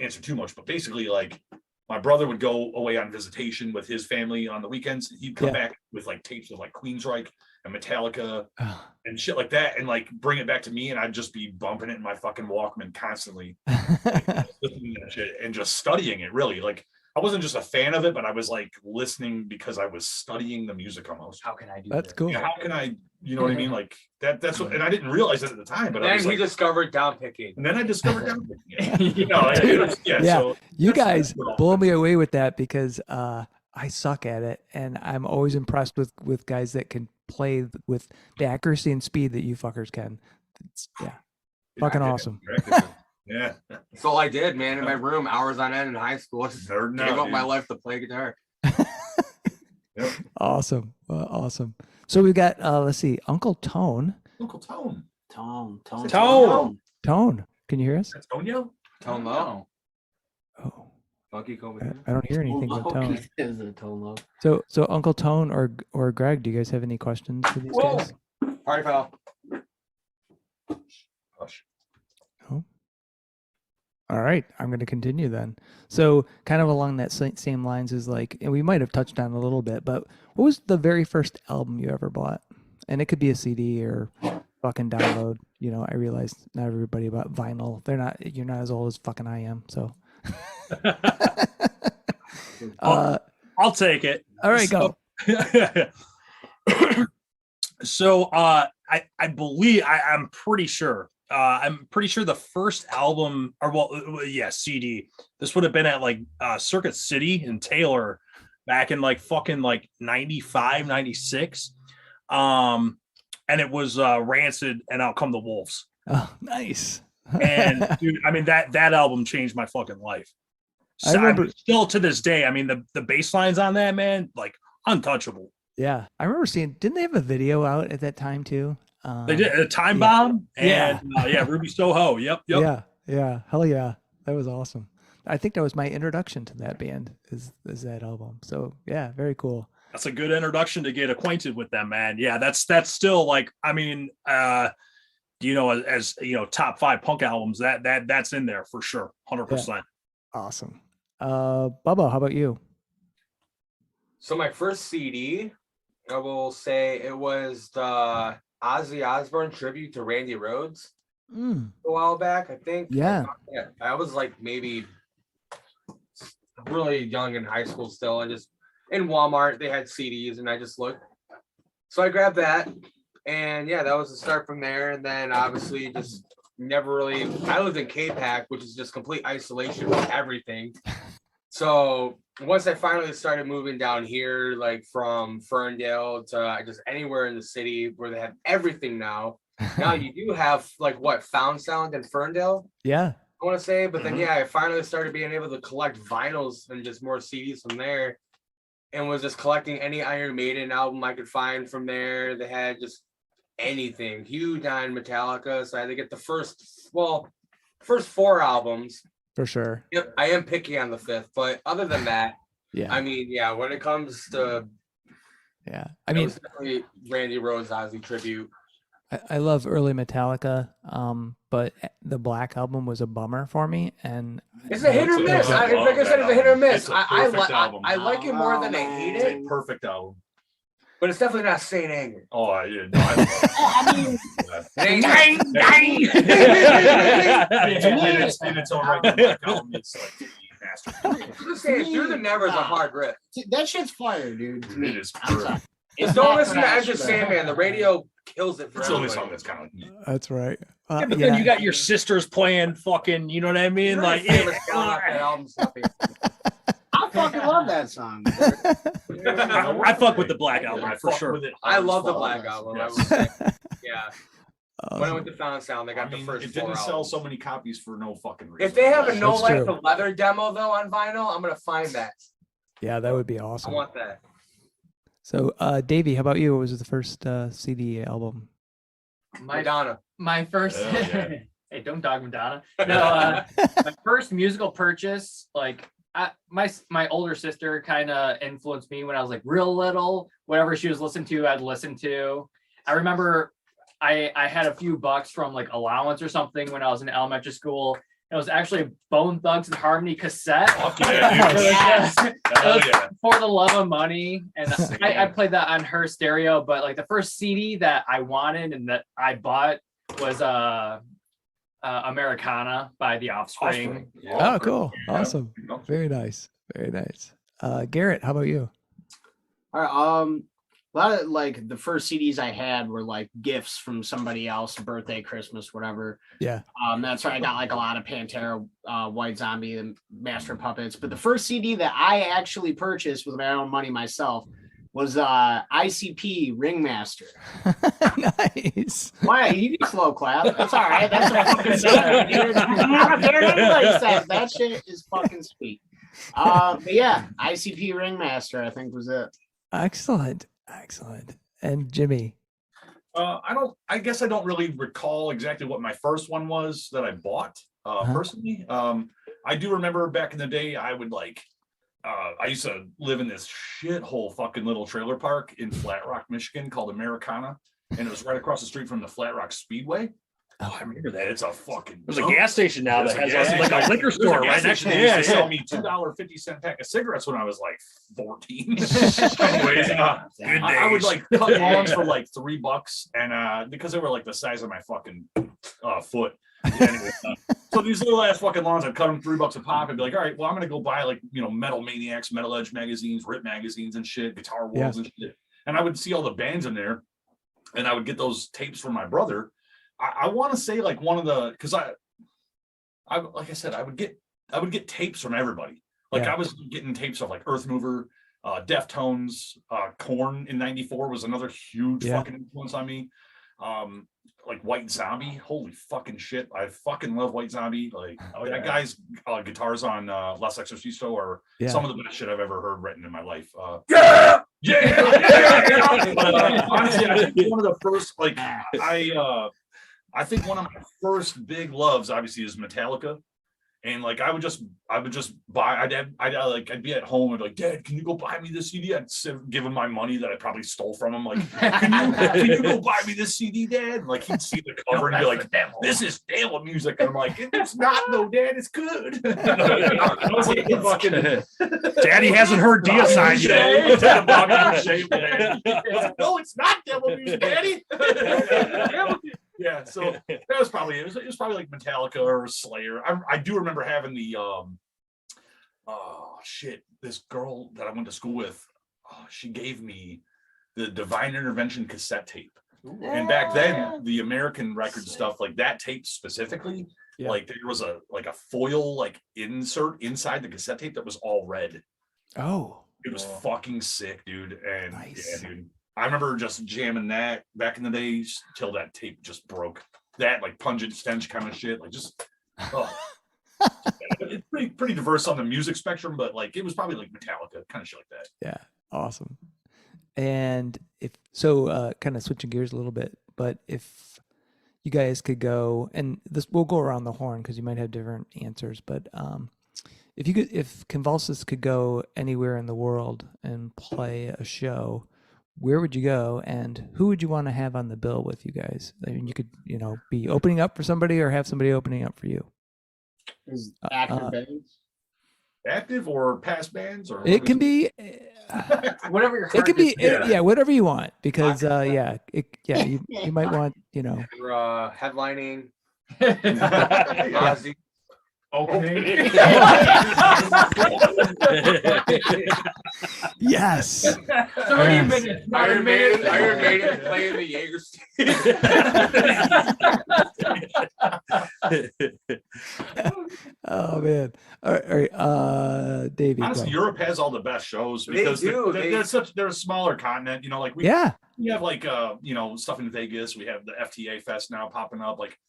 Speaker 3: answer too much, but basically like my brother would go away on visitation with his family on the weekends. He'd come back with like tapes of like Queensryche and Metallica
Speaker 1: Oh.
Speaker 3: and shit like that, and like bring it back to me, and I'd just be bumping it in my fucking Walkman constantly, like, listening to that shit and just studying it. Really, like I wasn't just a fan of it, but I was like listening because I was studying the music almost.
Speaker 6: How can I do
Speaker 1: That's
Speaker 6: this?
Speaker 1: cool.
Speaker 3: Yeah, how can I, you know what I mean? Like that's what, and I didn't realize it at the time, but I
Speaker 4: Then
Speaker 3: was
Speaker 4: he
Speaker 3: like,
Speaker 4: discovered down picking.
Speaker 3: and then I discovered down picking. You know, it was,
Speaker 1: Yeah.
Speaker 3: So
Speaker 1: You
Speaker 3: that's-
Speaker 1: guys
Speaker 3: that's what-
Speaker 1: blow me away with that because I suck at it, and I'm always impressed with guys that can play with the accuracy and speed that you fuckers can. Yeah, fucking
Speaker 3: Yeah,
Speaker 1: awesome.
Speaker 3: Yeah,
Speaker 4: That's all I did, man, in my room, hours on end in high school. Just
Speaker 3: Nerding
Speaker 4: gave
Speaker 3: out,
Speaker 4: up my
Speaker 3: dude.
Speaker 4: life to play guitar.
Speaker 3: Yep.
Speaker 1: Awesome, awesome. So we got let's see, Uncle Tone.
Speaker 3: Uncle Tone.
Speaker 2: Tone.
Speaker 1: Tone, can you hear us?
Speaker 3: That's Tonyo?
Speaker 4: Tone low.
Speaker 1: Oh,
Speaker 4: Funky Coleman.
Speaker 1: I don't hear anything but Tone.
Speaker 2: Is a tone low.
Speaker 1: So Uncle Tone or Greg, do you guys have any questions for these
Speaker 4: Whoa.
Speaker 1: guys?
Speaker 4: Party foul.
Speaker 3: Hush.
Speaker 1: Oh. All right, I'm going to continue then. So, kind of along that same lines is like, and we might have touched on it a little bit, but what was the very first album you ever bought? And it could be a CD or fucking download. You know, I realize not everybody bought vinyl. You're not as old as fucking I am. So,
Speaker 5: I'll take it.
Speaker 1: all right, go.
Speaker 5: So I believe I'm pretty sure the first album CD, this would have been at like Circuit City in Taylor back in like fucking like 95 96 and it was Rancid and Out Come the Wolves.
Speaker 1: Oh, nice.
Speaker 5: And dude, I mean that album changed my fucking life.
Speaker 1: I
Speaker 5: So,
Speaker 1: remember-
Speaker 5: still to this day, I mean the bass lines on that, man, like untouchable.
Speaker 1: Yeah, I remember seeing. Didn't they have a video out at that time too?
Speaker 5: They did a Time
Speaker 1: yeah.
Speaker 5: Bomb and Ruby Soho. Yep.
Speaker 1: Yeah, hell yeah, that was awesome. I think that was my introduction to that band. Is that album? So yeah, very cool.
Speaker 5: That's a good introduction to get acquainted with them, man. Yeah, that's still like, I mean, you know, as you know, top 5 punk albums, that's in there for sure, 100%.
Speaker 1: Awesome. Bubba, how about you?
Speaker 4: So my first CD, I will say it was the Ozzy Osbourne tribute to Randy Rhoads a while back, I think.
Speaker 1: Yeah.
Speaker 4: I was like maybe really young in high school still, and just in Walmart they had CDs and I just looked. So I grabbed that, and yeah, that was the start from there. And then obviously just never really, I lived in K-Pac, which is just complete isolation from everything. So once I finally started moving down here, like from Ferndale to just anywhere in the city where they have everything now. Now you do have like what, Found Sound in Ferndale,
Speaker 1: Yeah.
Speaker 4: I want to say. But then yeah, I finally started being able to collect vinyls and just more CDs from there, and was just collecting any Iron Maiden album I could find from there. They had just anything huge on Metallica, so I had to get the first 4 albums.
Speaker 1: For sure.
Speaker 4: Yep, I am picky on the 5th, but other than that,
Speaker 1: Yeah.
Speaker 4: I mean, yeah, when it comes to,
Speaker 1: Yeah. I mean,
Speaker 4: it was definitely Randy Rhoads Ozzy tribute.
Speaker 1: I love early Metallica, but the Black Album was a bummer for me, and
Speaker 4: It's a hit or miss. Like I said, it's a hit or miss.
Speaker 3: It's a perfect album.
Speaker 4: I like it more than I hate
Speaker 3: It's
Speaker 4: it,
Speaker 3: a perfect album.
Speaker 4: but it's definitely not Saint Anger.
Speaker 3: Oh, I did. No, I mean,
Speaker 4: Dang, dang.
Speaker 3: in its own right, the Black Album, it's like the masterpiece.
Speaker 4: I'm just saying, Through the Never is a hard rip.
Speaker 2: That shit's fire, dude. To me.
Speaker 3: It is
Speaker 2: I'm sorry.
Speaker 3: perfect.
Speaker 2: It's
Speaker 4: Don't
Speaker 2: not
Speaker 4: listen to
Speaker 2: thrash,
Speaker 4: Enter
Speaker 2: but-
Speaker 4: Sandman. The radio kills it for
Speaker 3: It's the only
Speaker 4: everybody.
Speaker 3: song that's kind of like me.
Speaker 1: that's right.
Speaker 5: Yeah, but then you got your sisters playing fucking, you know what I mean?
Speaker 4: Your
Speaker 5: Like,
Speaker 4: favorite song off that album's not favorite.
Speaker 2: I fucking love that song.
Speaker 5: I fuck with the Black Album
Speaker 3: I
Speaker 5: for
Speaker 3: fuck
Speaker 5: sure.
Speaker 3: with it
Speaker 4: I
Speaker 3: hard as
Speaker 4: love the
Speaker 3: fuck.
Speaker 4: Black Album. I
Speaker 3: Yes.
Speaker 4: would say. Yeah. When I
Speaker 1: Awesome.
Speaker 4: went to Found Sound, they got
Speaker 3: I mean,
Speaker 4: the first
Speaker 3: it
Speaker 4: 4
Speaker 3: didn't sell
Speaker 4: albums.
Speaker 3: so many copies for no fucking reason.
Speaker 4: If they have a No
Speaker 1: That's
Speaker 4: Life
Speaker 1: true.
Speaker 4: of Leather demo though on vinyl, I'm gonna find that.
Speaker 1: Yeah, that would be
Speaker 4: I
Speaker 1: awesome.
Speaker 4: want that.
Speaker 1: So, Davey, how about you? What was the first CD album?
Speaker 4: Madonna.
Speaker 6: My first
Speaker 3: Oh, yeah.
Speaker 6: hey, don't dog Madonna. No, my first musical purchase, like my older sister kind of influenced me when I was like real little. Whatever she was listening to, I'd listen to. I remember I had a few bucks from like allowance or something when I was in elementary school, It was actually a Bone Thugs and Harmony cassette.
Speaker 3: Fuck yeah, dude.
Speaker 6: Yes.
Speaker 3: Hell yeah.
Speaker 6: For the Love of Money, and I played that on her stereo. But like the first CD that I wanted and that I bought was Americana by The Offspring.
Speaker 1: Oh, cool. Awesome. Very nice. Very nice. Garrett, how about you?
Speaker 2: All right, a lot of like the first CDs I had were like gifts from somebody else, birthday, Christmas, whatever.
Speaker 1: Yeah.
Speaker 2: That's why I got like a lot of Pantera, White Zombie, and Master of Puppets. But the first CD that I actually purchased with my own money myself was ICP Ringmaster.
Speaker 1: Nice.
Speaker 2: Why? You can slow clap. That's all right. That's what I fucking said. Dude. I don't care what anybody says. That shit is fucking sweet. But yeah, ICP Ringmaster, I think was it.
Speaker 1: Excellent. Excellent. And Jimmy.
Speaker 3: I guess I don't really recall exactly what my first one was that I bought personally. I do remember back in the day, I would like, I used to live in this shithole fucking little trailer park in Flat Rock, Michigan called Americana. And it was right across the street from the Flat Rock Speedway. Oh, I remember that. It's a fucking.
Speaker 5: There's a gas station now that has like a liquor store right next to it.
Speaker 3: They sell me $2.50 pack of cigarettes when I was like 14. Anyways, I would like cut lawns for like $3, and because they were like the size of my fucking foot. Anyway, so these little ass fucking lawns, I'd cut them $3 a pop and be like, all right, well, I'm gonna go buy like Metal Maniacs, Metal Edge magazines, Rip magazines, and shit, Guitar Worlds and shit. And I would see all the bands in there, and I would get those tapes from my brother. I want to say like one of the, because I like I said, I would get tapes from everybody. Like I was getting tapes of like Earth Mover, Deftones, Korn in '94 was another huge fucking influence on me. Like White Zombie, holy fucking shit! I fucking love White Zombie. Like that guy's guitars on Las Exorcisto are some of the best shit I've ever heard written in my life. Honestly, I think one of the first like I think one of my first big loves obviously is Metallica. And like I would just buy. I'd be at home and be like, Dad, can you go buy me this CD? I'd give him my money that I probably stole from him. Like, can you go buy me this CD, Dad? And like he'd see the cover and be like, this is devil music. And I'm like, it's not, no, Dad, it's good. I was like,
Speaker 5: Daddy hasn't heard Deicide
Speaker 3: yet. No, it's not devil music, Daddy. Yeah, so that was probably it. It was probably like Metallica or Slayer. I do remember having the this girl that I went to school with, she gave me the Divine Intervention cassette tape. And back then, the American record stuff, like that tape specifically, like there was a foil like insert inside the cassette tape that was all red.
Speaker 1: Oh,
Speaker 3: it was fucking sick, dude. And yeah, dude. I remember just jamming that back in the days till that tape just broke. That like pungent stench kind of shit, like just it's pretty diverse on the music spectrum, but like it was probably like Metallica kind of shit like that.
Speaker 1: Yeah, awesome. And if so, kind of switching gears a little bit, but if you guys could go, and this we'll go around the horn because you might have different answers, but if Convulsis could go anywhere in the world and play a show, where would you go, and who would you want to have on the bill with you guys? I mean, you could, be opening up for somebody or have somebody opening up for you.
Speaker 2: Active bands?
Speaker 3: Active or past bands? Or
Speaker 1: it can be
Speaker 6: whatever your heart
Speaker 1: it can be
Speaker 6: is.
Speaker 1: whatever you want, because you might want,
Speaker 4: headlining.
Speaker 3: Ozzy. Okay.
Speaker 1: Yes.
Speaker 6: So Iron Maiden
Speaker 4: playing the Jaeger.
Speaker 1: Oh man. All right. Davy.
Speaker 3: Honestly, Europe has all the best shows because they're a smaller continent. Like we have like stuff in Vegas. We have the FTA Fest now popping up. Like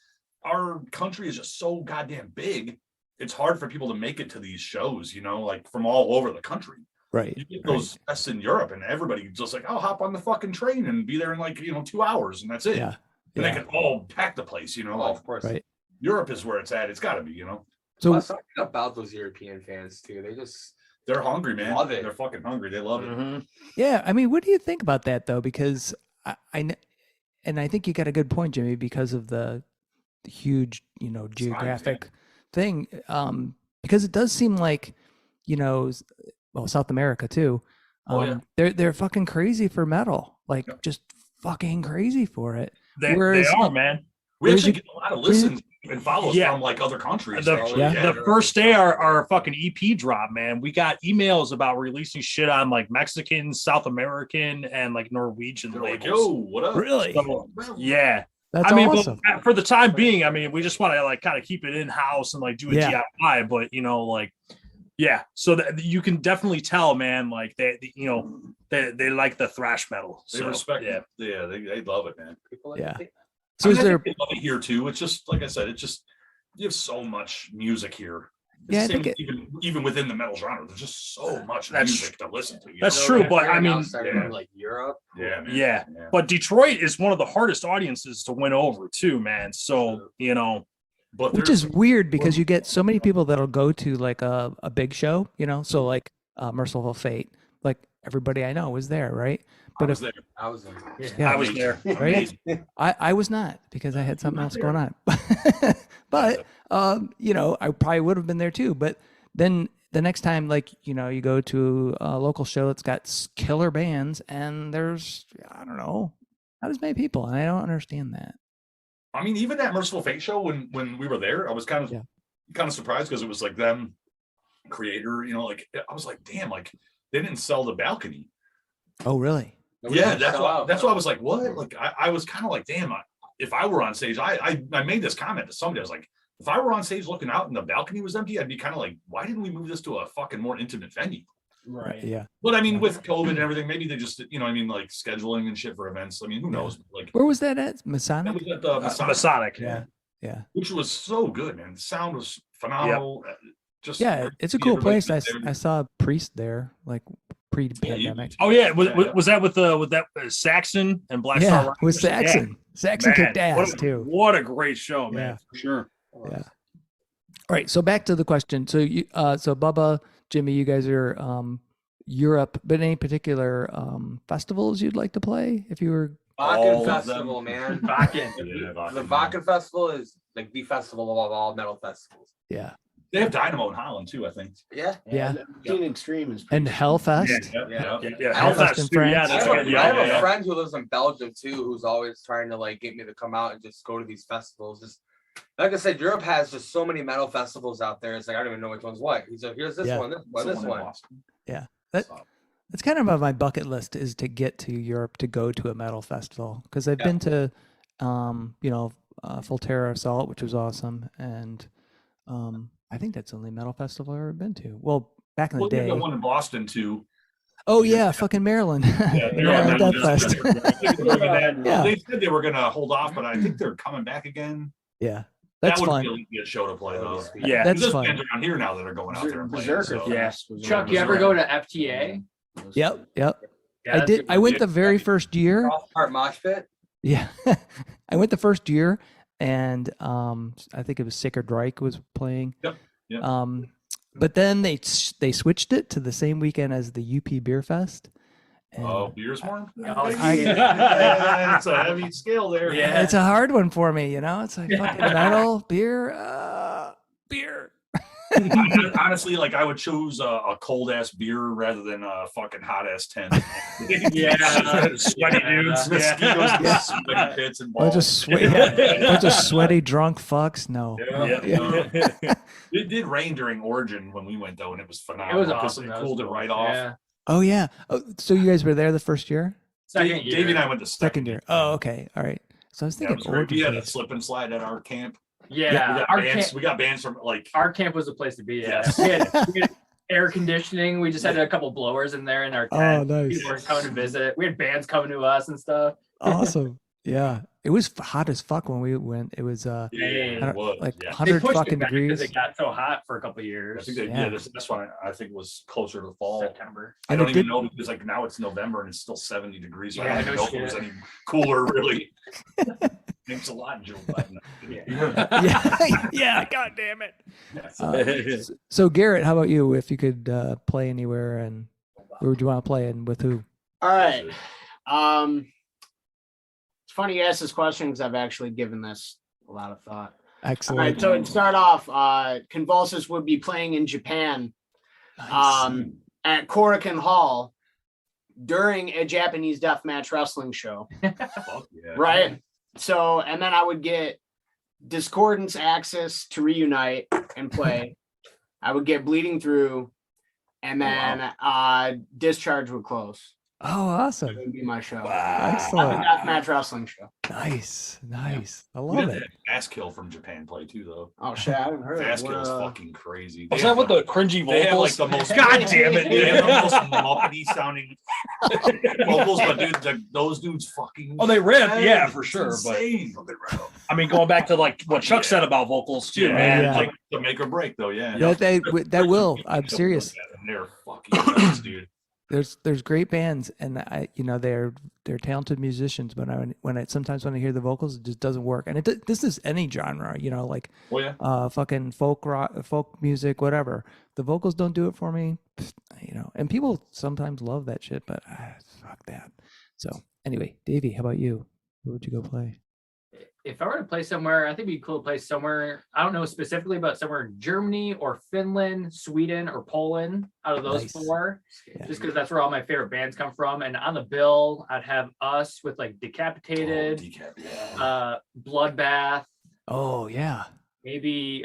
Speaker 3: our country is just so goddamn big. It's hard for people to make it to these shows, like from all over the country.
Speaker 1: Right.
Speaker 3: You get those fests in Europe and everybody just like, hop on the fucking train and be there in like, 2 hours and that's it.
Speaker 1: Yeah.
Speaker 3: And they can all pack the place,
Speaker 4: of course.
Speaker 1: Right.
Speaker 3: Europe is where it's at. It's got to be,
Speaker 4: So something about those European fans too.
Speaker 3: They're hungry, man.
Speaker 4: Love it.
Speaker 3: They're fucking hungry. They love it.
Speaker 1: Yeah. I mean, what do you think about that though? Because I think you got a good point, Jimmy, because of the huge, geographic thing, because it does seem like, well, South America too. They're fucking crazy for metal, like just fucking crazy for it.
Speaker 5: They are, man.
Speaker 3: We actually get a lot of listens and follows from like other countries.
Speaker 5: The first day our fucking EP drop, man, we got emails about releasing shit on like Mexican, South American, and like Norwegian labels.
Speaker 3: Like, yo, what up?
Speaker 1: Really?
Speaker 5: So, yeah.
Speaker 1: That's awesome.
Speaker 5: But for the time being, I mean, we just want to like kind of keep it in house and like do a DIY, but so that you can definitely tell, man, like they like the thrash metal.
Speaker 3: They
Speaker 5: So,
Speaker 3: respect it. Yeah, they love it, man.
Speaker 1: So is there?
Speaker 3: They love it here too. It's just like I said. It's just you have so much music here.
Speaker 1: Yeah, I think
Speaker 3: even within the metal genre, there's just so much music to listen to.
Speaker 5: That's true, but I mean,
Speaker 4: like Europe.
Speaker 3: Yeah.
Speaker 5: But Detroit is one of the hardest audiences to win over too, man. So
Speaker 3: but
Speaker 1: which is weird because you get so many people that'll go to like a big show, so like Merciful Fate, like everybody I know was there, right? But
Speaker 4: I was there.
Speaker 1: Yeah,
Speaker 5: I was there.
Speaker 1: Right? I was not because I had something else going on. But I probably would have been there too. But then the next time, like, you go to a local show that's got killer bands and there's, I don't know, not as many people. And I don't understand that.
Speaker 3: I mean, even that Merciful Fate show when we were there, I was kind of surprised because it was like them creator, like I was like, damn, like they didn't sell the balcony.
Speaker 1: Oh, really?
Speaker 3: Yeah, that's why I was like, what? Like I was kind of like, damn, if I were on stage, I made this comment to somebody. I was like, if I were on stage looking out and the balcony was empty, I'd be kind of like, why didn't we move this to a fucking more intimate venue?
Speaker 6: Right.
Speaker 1: Yeah.
Speaker 3: But I mean, with COVID and everything, maybe they just, like scheduling and shit for events. I mean, who knows? Like,
Speaker 1: where was that at? Masonic?
Speaker 3: That was at the
Speaker 5: Masonic.
Speaker 1: Yeah.
Speaker 3: Which was so good, man. The sound was phenomenal.
Speaker 5: Yep.
Speaker 3: Just
Speaker 1: it's a cool place. I saw a priest there, like pre-pandemic.
Speaker 5: Oh yeah, was that with that Saxon and Black Star Riders?
Speaker 1: With Saxon.
Speaker 5: Yeah.
Speaker 1: Saxon kicked ass too.
Speaker 5: What a great show, man, for sure.
Speaker 1: Yeah. All right, so back to the question. So you, so Bubba, Jimmy, you guys are Europe, but any particular festivals you'd like to play if you were?
Speaker 4: Wacken Festival, man.
Speaker 6: Wacken.
Speaker 4: The Wacken Festival is like the festival of all metal festivals.
Speaker 1: Yeah.
Speaker 3: They have Dynamo in Holland too, I think.
Speaker 4: Yeah.
Speaker 2: Teen Extreme is
Speaker 1: and Hellfest.
Speaker 3: Yeah.
Speaker 5: Hellfest
Speaker 1: in
Speaker 5: too.
Speaker 1: France.
Speaker 5: Yeah,
Speaker 4: I have a friend who lives in Belgium too, who's always trying to like get me to come out and just go to these festivals. Just like I said, Europe has just so many metal festivals out there. It's like I don't even know which one's what. He's like, here's this one, this one.
Speaker 1: Yeah. That's kind of on my bucket list is to get to Europe to go to a metal festival because I've been to, Volterra Assault, which was awesome, and I think that's the only metal festival I've ever been to. Well, back in the day.
Speaker 3: Well, one in Boston too.
Speaker 1: Oh yeah, fucking Maryland. Maryland Death Fest.
Speaker 3: They said they were gonna hold off, but I think they're coming back again.
Speaker 1: Yeah. That's
Speaker 3: that would
Speaker 1: fun.
Speaker 3: be a show to play though.
Speaker 5: Yeah,
Speaker 1: that's
Speaker 3: there's
Speaker 1: fun.
Speaker 3: bands around here now that are going out there and playing. So.
Speaker 5: Yeah.
Speaker 6: Chuck, you ever go to FTA?
Speaker 1: Yep.
Speaker 6: Yeah,
Speaker 1: I did. I went the very first year.
Speaker 4: Art Mosh Pit.
Speaker 1: Yeah, I went the first year, and I think it was Sacred Reich was playing.
Speaker 3: Yep.
Speaker 1: But then they switched it to the same weekend as the UP Beer Fest.
Speaker 3: Beer's more?
Speaker 1: It's
Speaker 3: a heavy scale there.
Speaker 1: Yeah, it's a hard one for me. It's like fucking metal, beer.
Speaker 3: Honestly, like I would choose a cold ass beer rather than a fucking hot ass tent.
Speaker 5: Sweaty dudes,
Speaker 3: mosquitoes, sweaty pits and balls.
Speaker 1: Bunch of sweaty drunk fucks. No.
Speaker 3: It did rain during Origin when we went though, and it was phenomenal.
Speaker 6: It was awesome.
Speaker 3: It cooled it right off.
Speaker 6: Yeah.
Speaker 1: Oh yeah. Oh, so you guys were there the first year?
Speaker 6: Second year.
Speaker 3: Davey and I went to
Speaker 1: second year. Oh, okay. All right. So I was thinking
Speaker 3: we had a slip and slide at our camp.
Speaker 6: Yeah,
Speaker 3: we got bands from like
Speaker 6: our camp was the place to be.
Speaker 3: Yes.
Speaker 6: We had air conditioning. We just had a couple blowers in there in our tent.
Speaker 1: Oh, nice.
Speaker 6: People were coming to visit. We had bands coming to us and stuff.
Speaker 1: Awesome. Yeah, it was hot as fuck when we went. It was like
Speaker 6: They
Speaker 1: 100
Speaker 6: pushed
Speaker 1: fucking
Speaker 6: it back
Speaker 1: degrees.
Speaker 6: because it got so hot for a couple of
Speaker 3: I
Speaker 6: years.
Speaker 3: think that's why I think it was closer to fall.
Speaker 6: September.
Speaker 3: I don't even know because like now it's November and it's still 70 degrees. So I don't even know if it was
Speaker 6: shit.
Speaker 3: any cooler really. Thanks a lot, Joe Biden.
Speaker 1: Yeah. God damn it. So Garrett, how about you? If you could play anywhere, and where would you want to play, and with who?
Speaker 2: All right. It's funny you ask this question because I've actually given this a lot of thought.
Speaker 1: Excellent.
Speaker 2: All right, so to start off, Convulsis would be playing in Japan
Speaker 1: Nice.
Speaker 2: at Korakuen Hall during a Japanese deathmatch wrestling show.
Speaker 3: Fuck yeah.
Speaker 2: Right? So, and then I would get Discordance access to reunite and play. I would get Bleeding Through, and then Discharge would close.
Speaker 1: Oh,
Speaker 2: That
Speaker 1: awesome.
Speaker 2: would be my show.
Speaker 1: Excellent.
Speaker 2: Deathmatch wrestling show.
Speaker 1: Nice. Nice. I
Speaker 3: We
Speaker 1: love
Speaker 3: did
Speaker 1: it.
Speaker 3: that Fast Kill from Japan play too, though.
Speaker 2: Oh shit, I haven't heard of
Speaker 3: Fast
Speaker 2: it.
Speaker 3: Kill is
Speaker 2: What,
Speaker 3: fucking crazy.
Speaker 5: Was that with the cringy
Speaker 3: They have like
Speaker 5: vocals?
Speaker 3: the most
Speaker 5: God damn it,
Speaker 3: They have the most
Speaker 5: dude.
Speaker 3: muppety sounding vocals, but dude, those dudes fucking.
Speaker 5: Oh, they rip, yeah, for
Speaker 3: It's
Speaker 5: sure. But
Speaker 3: insane.
Speaker 5: I mean, going back to like what Chuck said about vocals too, man.
Speaker 1: yeah.
Speaker 5: Like,
Speaker 3: The make or break though, yeah.
Speaker 1: That will. I'm serious.
Speaker 3: And they're fucking nuts, dude.
Speaker 1: There's great bands, and they're talented musicians, but sometimes when I hear the vocals, it just doesn't work. And this is any genre, like
Speaker 3: Oh yeah.
Speaker 1: fucking folk rock, folk music, whatever. The vocals don't do it for me, And people sometimes love that shit, but fuck that. So anyway, Davey, how about you? Where would you go play?
Speaker 6: If I were to play somewhere, I think it'd be cool to play somewhere. I don't know specifically, but somewhere in Germany or Finland, Sweden or Poland. Out of those
Speaker 1: Nice.
Speaker 6: four,
Speaker 1: Yeah.
Speaker 6: just because that's where all my favorite bands come from. And on the bill, I'd have Us with like Decapitated,
Speaker 3: Decap, yeah.
Speaker 6: Bloodbath,
Speaker 1: Oh yeah.
Speaker 6: maybe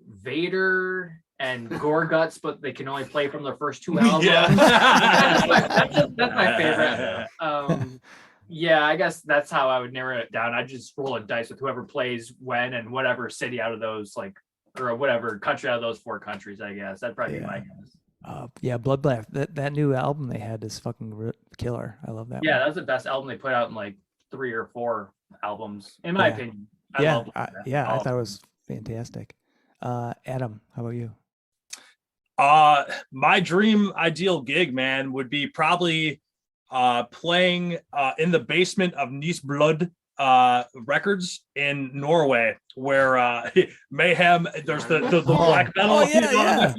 Speaker 6: Vader and Gore Guts, but they can only play from their first two albums.
Speaker 3: Yeah.
Speaker 6: That's my favorite. Yeah, I guess that's how I would narrow it down. I'd just roll a dice with whoever plays when and whatever city out of those, or whatever country out of those four countries, I guess. That'd probably be my guess.
Speaker 1: Yeah, Bloodbath. That new album they had is fucking killer. I love that.
Speaker 6: Yeah,
Speaker 1: one.
Speaker 6: that was the best album they put out in like 3 or 4 albums, in my
Speaker 1: Yeah.
Speaker 6: opinion.
Speaker 1: I
Speaker 6: love
Speaker 1: thought
Speaker 6: Bloodbath.
Speaker 1: it was fantastic. Adam, how about you?
Speaker 5: My dream ideal gig, man, would be probably playing in the basement of Nice Blood records in Norway, where Mayhem, there's the black metal.
Speaker 1: Oh, yeah.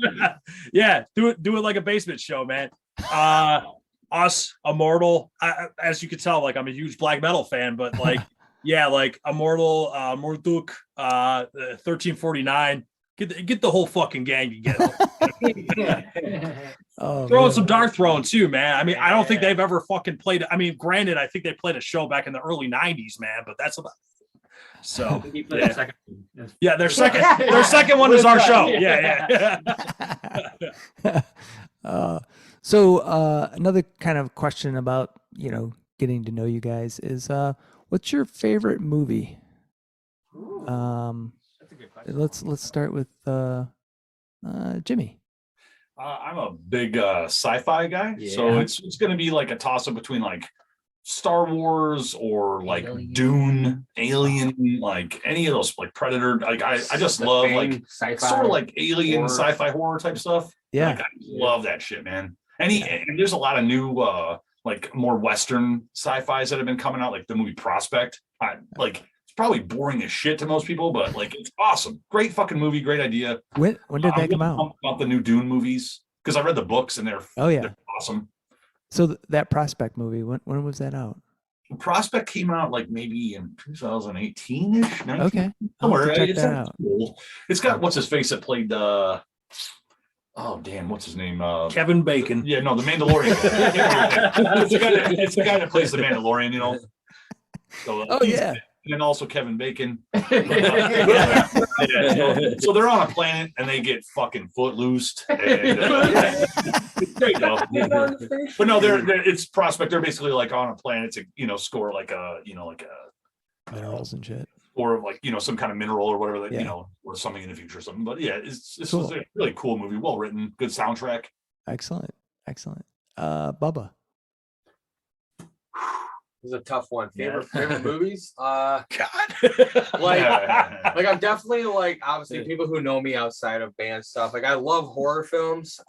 Speaker 5: Yeah, do it like a basement show, man. Us, Immortal, as you can tell, like I'm a huge black metal fan, but like yeah, like Immortal, Morduk, 1349. Get the whole fucking gang together. Throw in some Dark Throne too, man. I mean, I don't think they've ever fucking played. I mean, granted, I think they played a show back in the early '90s, man. But that's about. So yeah, their second one is our show. Yeah.
Speaker 1: So another kind of question about getting to know you guys is what's your favorite movie?
Speaker 6: That's a good question.
Speaker 1: Let's start with Jimmy.
Speaker 3: I'm a big sci-fi guy, so it's going to be like a toss-up between like Star Wars or like Dune, Alien, like any of those, like Predator. Like I just love like sort of like alien
Speaker 2: horror.
Speaker 3: sci-fi horror type stuff.
Speaker 1: Yeah.
Speaker 3: Like, I love that shit, man. And there's a lot of new like more Western sci-fis that have been coming out, like the movie Prospect. Like it's probably boring as shit to most people, but like it's awesome. Great fucking movie, great idea.
Speaker 1: When did that come out?
Speaker 3: About the new Dune movies, because I read the books and they're awesome.
Speaker 1: So that Prospect movie, when was that out?
Speaker 3: Prospect came out like maybe in 2018-ish. 19,
Speaker 1: Okay. I'll have to check that out.
Speaker 3: Cool. It's got what's his face that played oh damn, what's his name?
Speaker 5: Kevin Bacon.
Speaker 3: Yeah, no, the Mandalorian. it's the guy that plays the Mandalorian, So,
Speaker 1: yeah.
Speaker 3: And then also Kevin Bacon. So they're on a planet and they get fucking footloosed. And, there you go. But no, it's Prospect. They're basically like on a planet to score like a
Speaker 1: Minerals and shit.
Speaker 3: or like some kind of mineral or whatever that or something in the future or something. But yeah, it's
Speaker 1: Cool.
Speaker 3: a really cool movie, well written, good soundtrack.
Speaker 1: Excellent. Bubba.
Speaker 4: This is a tough one. Favorite movies?
Speaker 5: God.
Speaker 4: Like I'm definitely like obviously people who know me outside of band stuff. Like I love horror films.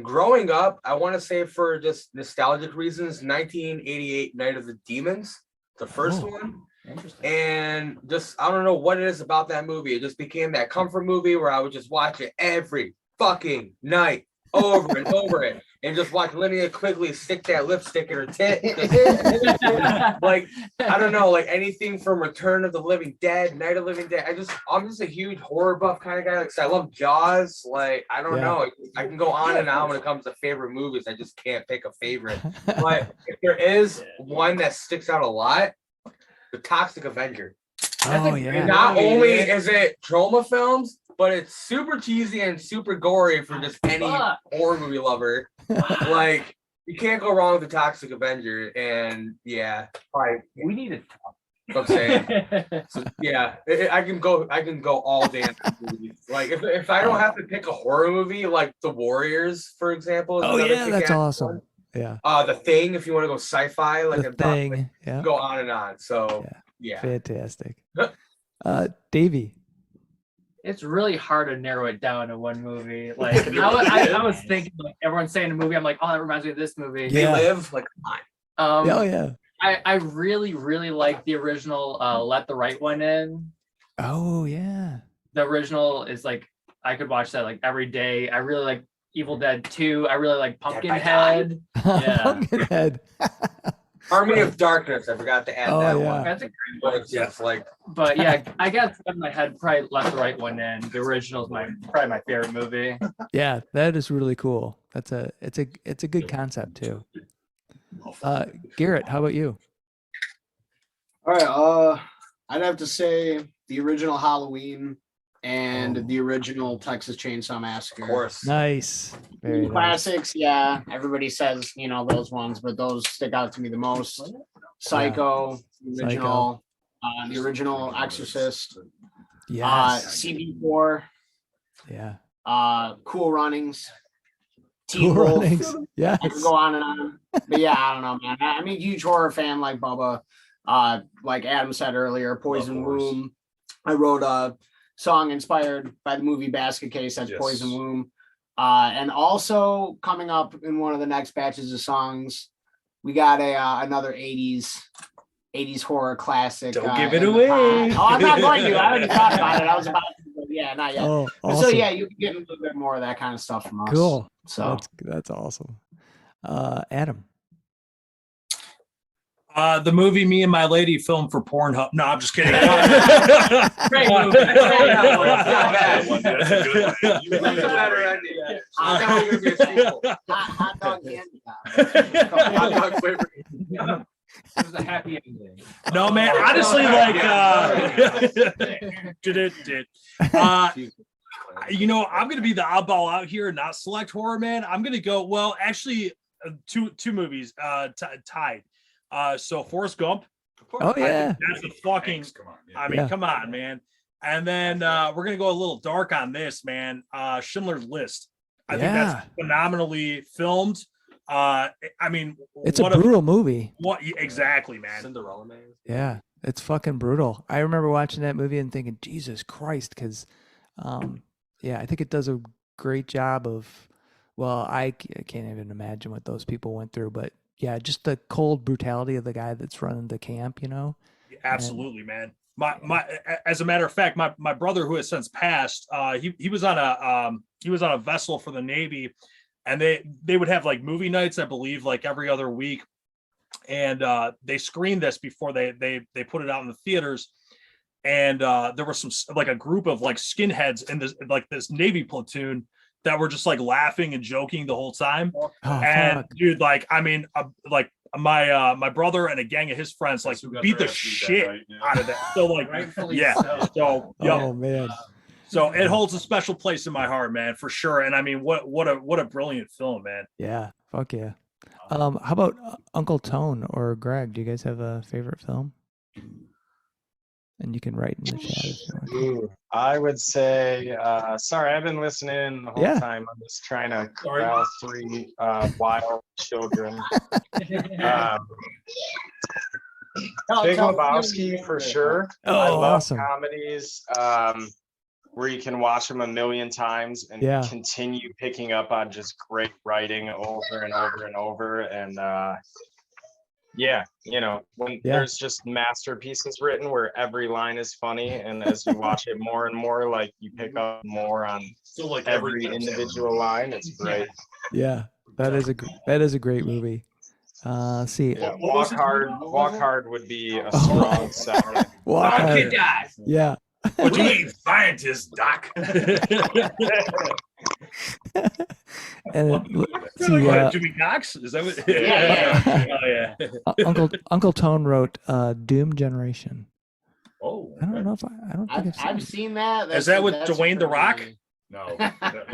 Speaker 4: Growing up, I want to say for just nostalgic reasons, 1988 Night of the Demons, the first one.
Speaker 6: Interesting.
Speaker 4: And just I don't know what it is about that movie. It just became that comfort movie where I would just watch it every fucking night over and over it, and just watch Linnea Quigley stick that lipstick in her tit. Like, I don't know, like anything from Return of the Living Dead, Night of the Living Dead. I'm just a huge horror buff kind of guy. Like, I love Jaws. Like, I don't know. I can go on and on when it comes to favorite movies. I just can't pick a favorite. But if there is one that sticks out a lot, The Toxic Avenger.
Speaker 1: Oh yeah.
Speaker 4: Not only is it trauma films, but it's super cheesy and super gory for just any horror movie lover. Like, you can't go wrong with The Toxic Avenger. And yeah, probably
Speaker 6: We need to talk.
Speaker 4: I'm saying. So, yeah, I can go all day on movies. Like, if I don't have to pick a horror movie, like The Warriors, for example.
Speaker 1: Oh yeah, that's awesome. One. Yeah.
Speaker 4: The Thing, if you want to go sci-fi, like
Speaker 1: The Thing. Yeah.
Speaker 4: Go on and on. So yeah.
Speaker 1: Fantastic. Davy.
Speaker 6: It's really hard to narrow it down to one movie. Like I was thinking, like everyone's saying a movie, I'm like, oh, that reminds me of this movie.
Speaker 1: Yeah.
Speaker 4: They Live, like, come
Speaker 6: on.
Speaker 1: Oh yeah.
Speaker 6: I really, really like the original Let the Right One In.
Speaker 1: Oh yeah.
Speaker 6: The original is like, I could watch that like every day. I really like Evil Dead 2. I really like Pumpkinhead. Yeah.
Speaker 1: Pumpkinhead.
Speaker 4: Army of Darkness. I forgot to add that one.
Speaker 6: That's a great
Speaker 4: But
Speaker 6: one.
Speaker 4: it's just like,
Speaker 6: But yeah, I guess in my head, probably Let the Right One In. The original is probably my favorite movie.
Speaker 1: Yeah, that is really cool. It's a good concept too. Garrett, how about you?
Speaker 2: All right, I'd have to say the original Halloween and the original Texas Chainsaw Massacre.
Speaker 4: of course.
Speaker 1: Nice. Very
Speaker 2: Classics, yeah. Everybody says, those ones, but those stick out to me the most. Psycho, original, the original Exorcist.
Speaker 1: Yeah.
Speaker 2: CB4.
Speaker 1: Yeah.
Speaker 2: Cool Runnings.
Speaker 1: Cool Runnings. Yeah.
Speaker 2: I could go on and on. But yeah, I don't know, man. I'm a huge horror fan like Bubba. Like Adam said earlier, Poison Womb. I wrote a song inspired by the movie Basket Case. That's Poison Womb. And also coming up in one of the next batches of songs, we got another 80s horror classic.
Speaker 5: Don't give it away.
Speaker 2: I'm not going to. I already talked about it. I was about to, but yeah, not yet.
Speaker 1: Oh, awesome.
Speaker 2: So yeah, you can get a little bit more of that kind of stuff from us.
Speaker 1: Cool.
Speaker 2: So
Speaker 1: that's awesome. Adam.
Speaker 5: The movie Me and My Lady filmed for Pornhub. No, I'm just kidding.
Speaker 6: Great movie.
Speaker 2: Hot dog candy.
Speaker 4: Hot dog flavor.
Speaker 6: It was a happy ending.
Speaker 5: No, man, honestly, like, I'm going to be the oddball out here and not select horror, man. I'm going to go, well, actually, two movies tied. So Forrest Gump.
Speaker 1: Oh yeah.
Speaker 5: That's a fucking, come on, man. And then we're going to go a little dark on this, man. Schindler's List. I think that's phenomenally filmed.
Speaker 1: It's a brutal movie.
Speaker 5: What exactly, man?
Speaker 4: Cinderella Man.
Speaker 1: Yeah, it's fucking brutal. I remember watching that movie and thinking, Jesus Christ, because, I think it does a great job of. Well, I can't even imagine what those people went through, but yeah, just the cold brutality of the guy that's running the camp,
Speaker 5: Absolutely, man. My as a matter of fact, my brother who has since passed, he was on a vessel for the Navy, and they would have like movie nights, I believe, like every other week, and they screened this before they put it out in the theaters, and there was some a group of like skinheads in this Navy platoon that were just like laughing and joking the whole time. Dude, my brother and a gang of his friends beat the shit out of that. So
Speaker 1: Oh man.
Speaker 5: So it holds a special place in my heart, man, for sure. And I mean, what a brilliant film, man.
Speaker 1: Yeah. Fuck yeah. How about Uncle Tone or Greg? Do you guys have a favorite film? And you can write in the chat if you want.
Speaker 7: I would say, sorry, I've been listening the whole time. I'm just trying to corral three wild children. Big Lebowski for sure.
Speaker 1: Oh,
Speaker 7: I love
Speaker 1: awesome.
Speaker 7: comedies where you can watch them a million times and continue picking up on just great writing over and over and over. And Yeah, when there's just masterpieces written where every line is funny, and as you watch it more and more, like you pick up more on every individual line. It's great.
Speaker 1: Yeah, that is a great movie. See,
Speaker 7: Yeah, Walk Hard would be a strong second.
Speaker 1: Walk Hard. Yeah.
Speaker 3: What do you mean, scientist, Doc?
Speaker 1: And
Speaker 5: Jimmy Knox? Is that what?
Speaker 2: Yeah.
Speaker 5: Oh yeah.
Speaker 1: Uncle Tone wrote Doom Generation.
Speaker 3: Oh,
Speaker 1: I don't know if I don't think
Speaker 2: I've seen that.
Speaker 5: Is that with Dwayne The Rock?
Speaker 3: No.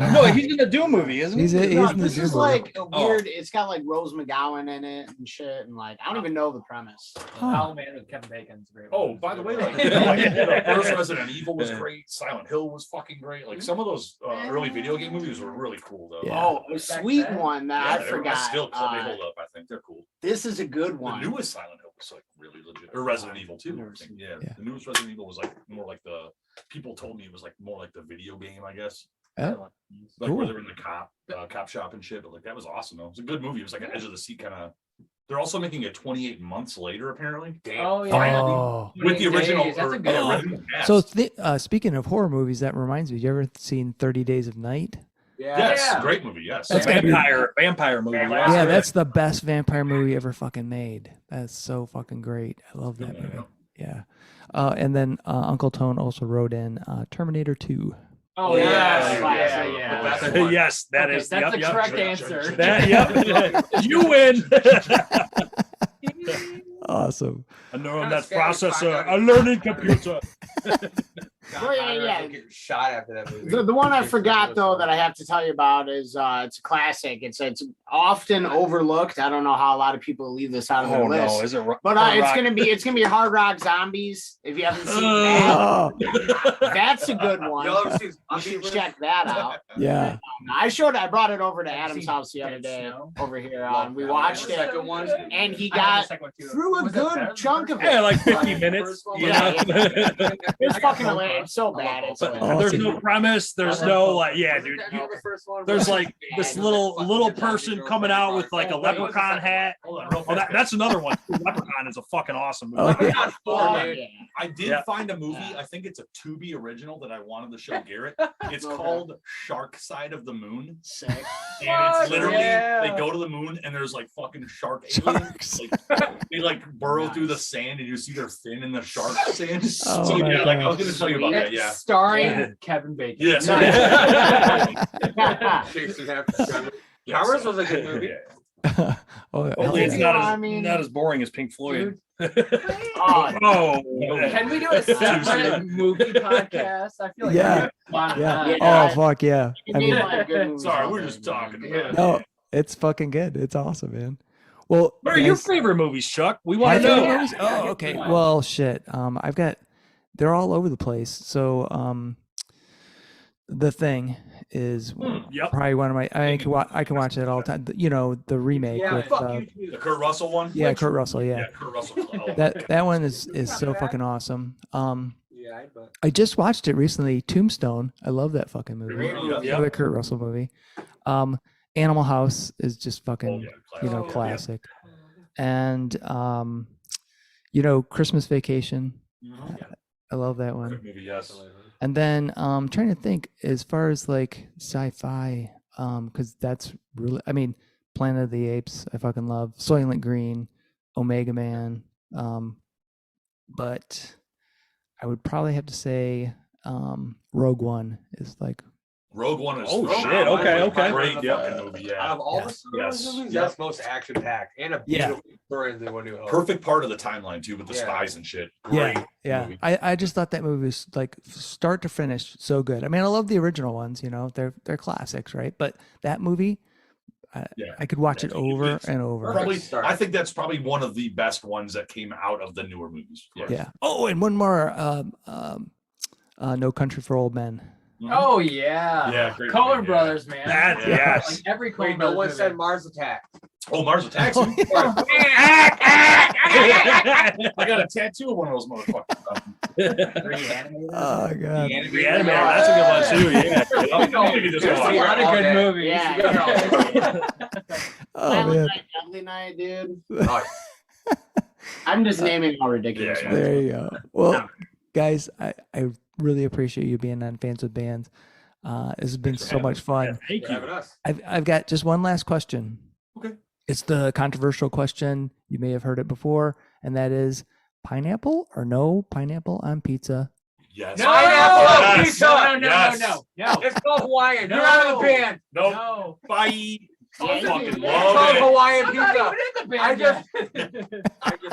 Speaker 5: No, he's in the Doom movie, isn't he?
Speaker 1: He's in the
Speaker 2: This
Speaker 1: Doom
Speaker 2: is
Speaker 1: movie.
Speaker 2: like a weird. It's got like Rose McGowan in it and shit, and like I don't even know the premise.
Speaker 6: Owl Man with Kevin Bacon's great.
Speaker 3: Oh, by the way, the first Resident Evil was great. Silent Hill was fucking great. Like some of those early video game movies were really cool, though.
Speaker 1: Yeah.
Speaker 2: Oh, a sweet one that I forgot.
Speaker 3: Still, they hold up. I think they're cool.
Speaker 2: This is a good one.
Speaker 3: The newest Silent Hill was like really legit. Or Resident Evil 2. I think. Yeah, the newest Resident Evil was like more like the people told me it was like more like the video game, I guess. Like where they're in the cop shop and shit, but like that was awesome though. It was a good movie. It was like an edge of the seat kind of. They're also making it 28 months later, apparently.
Speaker 6: Oh yeah.
Speaker 1: Oh.
Speaker 3: With the original.
Speaker 6: That's a good
Speaker 3: original cast.
Speaker 1: So speaking of horror movies, that reminds me. You ever seen 30 Days of Night?
Speaker 3: Yes, great movie. Yes,
Speaker 1: That's
Speaker 5: vampire movie.
Speaker 1: Yeah, that's the best vampire movie ever fucking made. That's so fucking great. I love that movie. Yeah. And then Uncle Tone also wrote in Terminator 2.
Speaker 6: Oh yeah.
Speaker 5: Yes, that is.
Speaker 6: That's the correct answer.
Speaker 5: You win.
Speaker 1: Awesome.
Speaker 5: A neural net processor, a learning computer.
Speaker 4: Shot after that movie.
Speaker 2: The one I forgot though that I have to tell you about is it's a classic. It's often overlooked. I don't know how a lot of people leave this out of their list.
Speaker 5: No, is it?
Speaker 2: But it's gonna be Hard Rock Zombies. If you haven't seen that, that's a good one. You should check that out.
Speaker 1: Yeah.
Speaker 2: I brought it over to Adam's house the other day over here. We watched it, and he got through a good chunk of it.
Speaker 5: Yeah, like 50 minutes.
Speaker 2: It's fucking hilarious. It's so bad.
Speaker 5: There's no premise. There's no dude. There's like this little person coming out with like a leprechaun hat. That's another one. Leprechaun is a fucking awesome movie.
Speaker 3: I did find a movie. I think it's a Tubi original that I wanted to show Garrett. It's called Shark Side of the Moon.
Speaker 2: Sick.
Speaker 3: And it's literally they go to the moon and there's like fucking shark aliens. They like burrow through the sand and you see their fin in the shark sand. So yeah, like I was gonna tell you about that. Yeah.
Speaker 6: Starring Kevin Bacon.
Speaker 3: Yes.
Speaker 4: Powers was a good movie.
Speaker 5: Hopefully it's not as boring as Pink Floyd.
Speaker 6: Can we do a separate movie podcast? I feel like
Speaker 1: Oh fuck yeah. I mean,
Speaker 3: sorry, we're just talking about it.
Speaker 1: No, it's fucking good. It's awesome, man. Well,
Speaker 5: what are your favorite movies, Chuck? We want to know.
Speaker 1: Oh, okay. Well, shit. They're all over the place. So, The Thing is probably one of my. I can watch it all the time. You know, the remake with
Speaker 3: the Kurt Russell one.
Speaker 1: Yeah, Kurt Russell. Yeah,
Speaker 3: Kurt Russell.
Speaker 1: that one is so fucking awesome. I just watched it recently. Tombstone. I love that fucking movie. The Kurt Russell movie. Animal House is just fucking classic. And Christmas Vacation. I love that one.
Speaker 3: Movie, yes.
Speaker 1: And then I'm trying to think as far as like sci-fi, because that's really, I mean, Planet of the Apes, I fucking love. Soylent Green, Omega Man, but I would probably have to say Rogue One is like.
Speaker 3: Rogue One is
Speaker 5: okay.
Speaker 3: Great movie. Yeah.
Speaker 4: Out of all the Star Wars movies, that's most action packed and a beautiful story in the One New Hope.
Speaker 3: Perfect part of the timeline too, with the spies and shit. Great.
Speaker 1: Yeah. I just thought that movie was like start to finish so good. I mean, I love the original ones. They're classics, right? But that movie, I could watch it over and over.
Speaker 3: Probably, I think that's probably one of the best ones that came out of the newer movies.
Speaker 1: Yeah. Oh, and one more. No Country for Old Men.
Speaker 6: Oh yeah,
Speaker 3: great
Speaker 6: Coen
Speaker 3: movie,
Speaker 6: Brothers, man.
Speaker 5: Yes.
Speaker 6: Like every Coen
Speaker 4: Wait,
Speaker 6: Brothers
Speaker 4: no one
Speaker 6: movie.
Speaker 4: said Mars Attack.
Speaker 3: Oh, Mars Attacks. I got a tattoo of one of those motherfuckers.
Speaker 6: Reanimator.
Speaker 1: Oh god.
Speaker 5: Reanimator. That's a good one too. Yeah.
Speaker 3: Maybe this
Speaker 6: There's a
Speaker 3: one.
Speaker 6: lot of good movies.
Speaker 2: Yeah.
Speaker 1: Oh man.
Speaker 2: Ugly Night, dude. I'm just naming all ridiculous.
Speaker 3: Yeah,
Speaker 2: ones.
Speaker 1: There you go. Well, guys, I really appreciate you being on Fans with Bands. This has been so much fun.
Speaker 5: Thank
Speaker 4: For having
Speaker 5: you.
Speaker 4: us.
Speaker 1: I've got just one last question.
Speaker 3: Okay.
Speaker 1: It's the controversial question. You may have heard it before, and that is pineapple or no pineapple on pizza?
Speaker 3: Yes.
Speaker 6: No!
Speaker 4: Pineapple on
Speaker 3: Yes.
Speaker 4: pizza.
Speaker 6: No.
Speaker 4: It's called Hawaiian.
Speaker 6: No.
Speaker 4: You're out of the band.
Speaker 3: No.
Speaker 6: No.
Speaker 3: Bye.
Speaker 2: Yeah,
Speaker 3: I fucking
Speaker 4: It's
Speaker 3: love
Speaker 4: called
Speaker 3: it.
Speaker 4: Hawaiian
Speaker 6: I'm not
Speaker 4: pizza.
Speaker 6: even in the
Speaker 4: I
Speaker 6: band
Speaker 4: just,
Speaker 6: yet.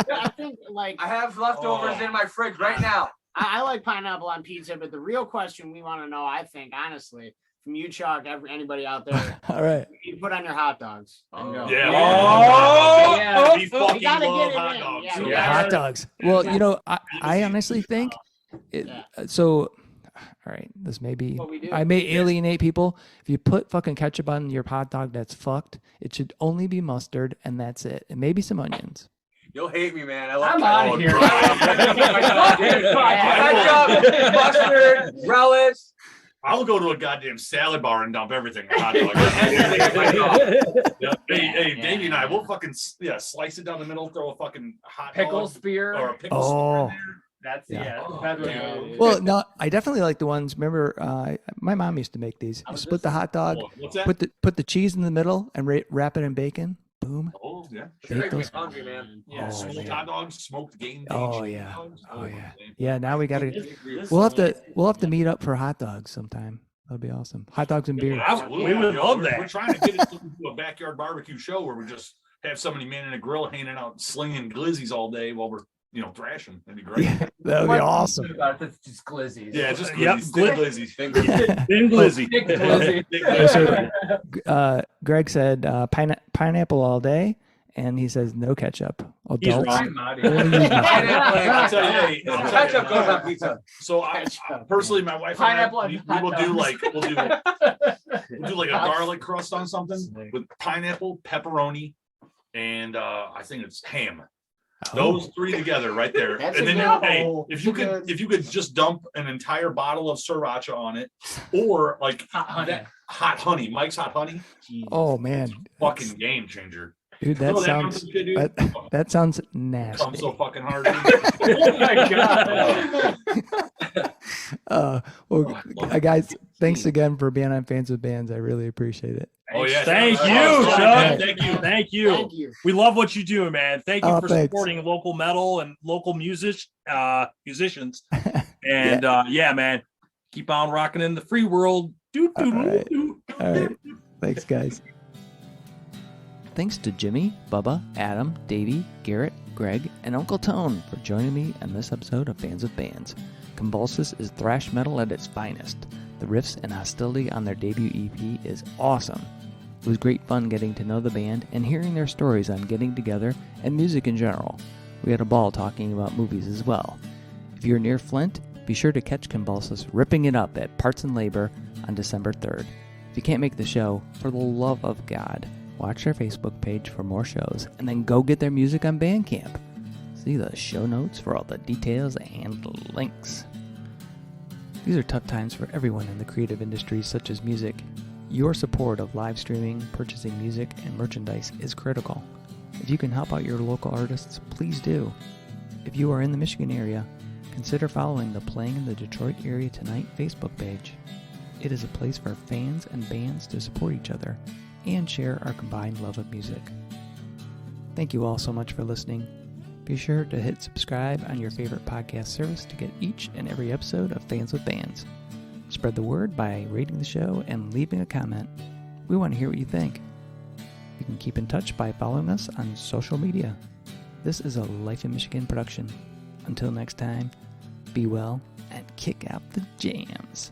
Speaker 2: I think like
Speaker 4: I have leftovers
Speaker 3: Oh.
Speaker 4: in my fridge right now.
Speaker 2: I like pineapple on pizza, but the real question we want to know, I think, honestly, from you, Chuck, anybody out there,
Speaker 1: All right.
Speaker 2: you put on your hot dogs. And go.
Speaker 3: Yeah.
Speaker 6: Oh, yeah.
Speaker 3: We fucking
Speaker 2: gotta
Speaker 3: love
Speaker 2: get it
Speaker 3: hot
Speaker 2: in.
Speaker 3: dogs.
Speaker 2: Yeah,
Speaker 3: so
Speaker 2: we
Speaker 6: Yeah.
Speaker 2: gotta-
Speaker 1: Hot dogs. Well, I honestly think
Speaker 2: Yeah.
Speaker 1: so. All right, this may be.
Speaker 2: What we do.
Speaker 1: I may alienate people. If you put fucking ketchup on your hot dog, that's fucked. It should only be mustard, and that's it. And maybe some onions.
Speaker 4: You'll hate me, man. I love
Speaker 6: I'm
Speaker 4: ketchup.
Speaker 6: out of here.
Speaker 4: Ketchup, mustard, relish.
Speaker 3: I'll go to a goddamn salad bar and dump everything on hot dogs. Yeah. Hey, Davey and I, we'll fucking slice it down the middle, throw a fucking hot
Speaker 6: Pickle
Speaker 3: dog
Speaker 6: spear.
Speaker 3: or a pickle
Speaker 1: Oh.
Speaker 3: spear in there.
Speaker 6: That's
Speaker 1: Yeah.
Speaker 6: That's what
Speaker 2: Yeah.
Speaker 6: it is.
Speaker 1: Well, no, I definitely like the ones. Remember, my mom used to make these.
Speaker 2: I
Speaker 1: You
Speaker 2: was
Speaker 1: split
Speaker 2: just-
Speaker 1: the hot dog,
Speaker 3: Oh, what's that?
Speaker 1: put the cheese in the middle, and wrap it in bacon. Boom.
Speaker 3: Oh, yeah.
Speaker 4: You're making me
Speaker 1: those-
Speaker 4: hungry, man.
Speaker 6: Yeah.
Speaker 1: Oh,
Speaker 3: Smoked
Speaker 1: man.
Speaker 3: hot dogs, smoked game.
Speaker 1: Oh,
Speaker 3: day
Speaker 1: yeah.
Speaker 3: dogs.
Speaker 1: Oh, yeah.
Speaker 3: man.
Speaker 1: Yeah, now we gotta.
Speaker 2: This
Speaker 1: We'll have
Speaker 2: one-
Speaker 1: to meet up for hot dogs sometime. That'll be awesome. Hot dogs and beer.
Speaker 3: Absolutely.
Speaker 5: We would love
Speaker 3: We're
Speaker 5: that.
Speaker 3: trying to get it to a backyard barbecue show where we just have somebody manning a grill, handing out slinging glizzies all day while we're thrashing. That'd be great.
Speaker 1: Yeah, that'd be
Speaker 6: What's
Speaker 1: awesome.
Speaker 6: good about it? That's just glizzies.
Speaker 3: Yeah, just
Speaker 5: Yep,
Speaker 3: glizzies. Thick glizzies.
Speaker 5: Thin glizzy.
Speaker 6: Big glizzy.
Speaker 3: Thick glizzy.
Speaker 1: Greg said pineapple all day, and he says no ketchup.
Speaker 5: He's
Speaker 1: Adults.
Speaker 5: wrong.
Speaker 6: I'm out of here.
Speaker 1: only use mustard.
Speaker 3: I'll tell you, hey, I'll tell you,
Speaker 4: Ketchup goes on pizza.
Speaker 3: So I personally, my wife and
Speaker 6: Pineapple
Speaker 3: I,
Speaker 6: and
Speaker 3: we
Speaker 6: hot
Speaker 3: will do
Speaker 6: dogs.
Speaker 3: like we'll do like a garlic crust on something with pineapple, pepperoni, and I think it's ham. Those three together right there.
Speaker 2: That's
Speaker 3: And
Speaker 2: a
Speaker 3: then
Speaker 2: good-
Speaker 3: hey, if you
Speaker 2: good-
Speaker 3: could just dump an entire bottle of sriracha on it, or like
Speaker 6: Hot honey.
Speaker 3: hot honey, Mike's hot honey,
Speaker 1: Oh man,
Speaker 3: fucking game changer.
Speaker 1: dude, that
Speaker 3: Throw
Speaker 1: sounds
Speaker 3: on some shit, dude.
Speaker 1: that sounds
Speaker 3: Comes
Speaker 1: nasty.
Speaker 3: so fucking hard.
Speaker 6: Oh my god.
Speaker 1: Well, guys, thanks again for being on Fans with Bands. I really appreciate it.
Speaker 3: Oh yeah,
Speaker 5: Thank you,
Speaker 3: Oh,
Speaker 5: Chuck.
Speaker 3: Thank you.
Speaker 5: Thank you.
Speaker 2: Thank you.
Speaker 5: We love what you do, man. Thank you
Speaker 1: Oh,
Speaker 5: for
Speaker 1: thanks.
Speaker 5: supporting local metal and local musicians. And yeah, man, keep on rocking in the free world. Doo, doo, doo,
Speaker 1: right.
Speaker 5: doo.
Speaker 1: All right, thanks, guys. Thanks to Jimmy, Bubba, Adam, Davy, Garrett, Greg, and Uncle Tone for joining me on this episode of Fans with Bands. Convulsis is thrash metal at its finest. The riffs and hostility on their debut EP is awesome. It was great fun getting to know the band and hearing their stories on getting together and music in general. We had a ball talking about movies as well. If you're near Flint, be sure to catch Convulsis ripping it up at Parts and Labor on December 3rd. If you can't make the show, for the love of God, watch their Facebook page for more shows, and then go get their music on Bandcamp. See the show notes for all the details and links. These are tough times for everyone in the creative industries such as music. Your support of live streaming, purchasing music, and merchandise is critical. If you can help out your local artists, please do. If you are in the Michigan area, consider following the Playing in the Detroit Area Tonight Facebook page. It is a place for fans and bands to support each other and share our combined love of music. Thank you all so much for listening. Be sure to hit subscribe on your favorite podcast service to get each and every episode of Fans with Bands. Spread the word by rating the show and leaving a comment. We want to hear what you think. You can keep in touch by following us on social media. This is a Life in Michigan production. Until next time, be well and kick out the jams.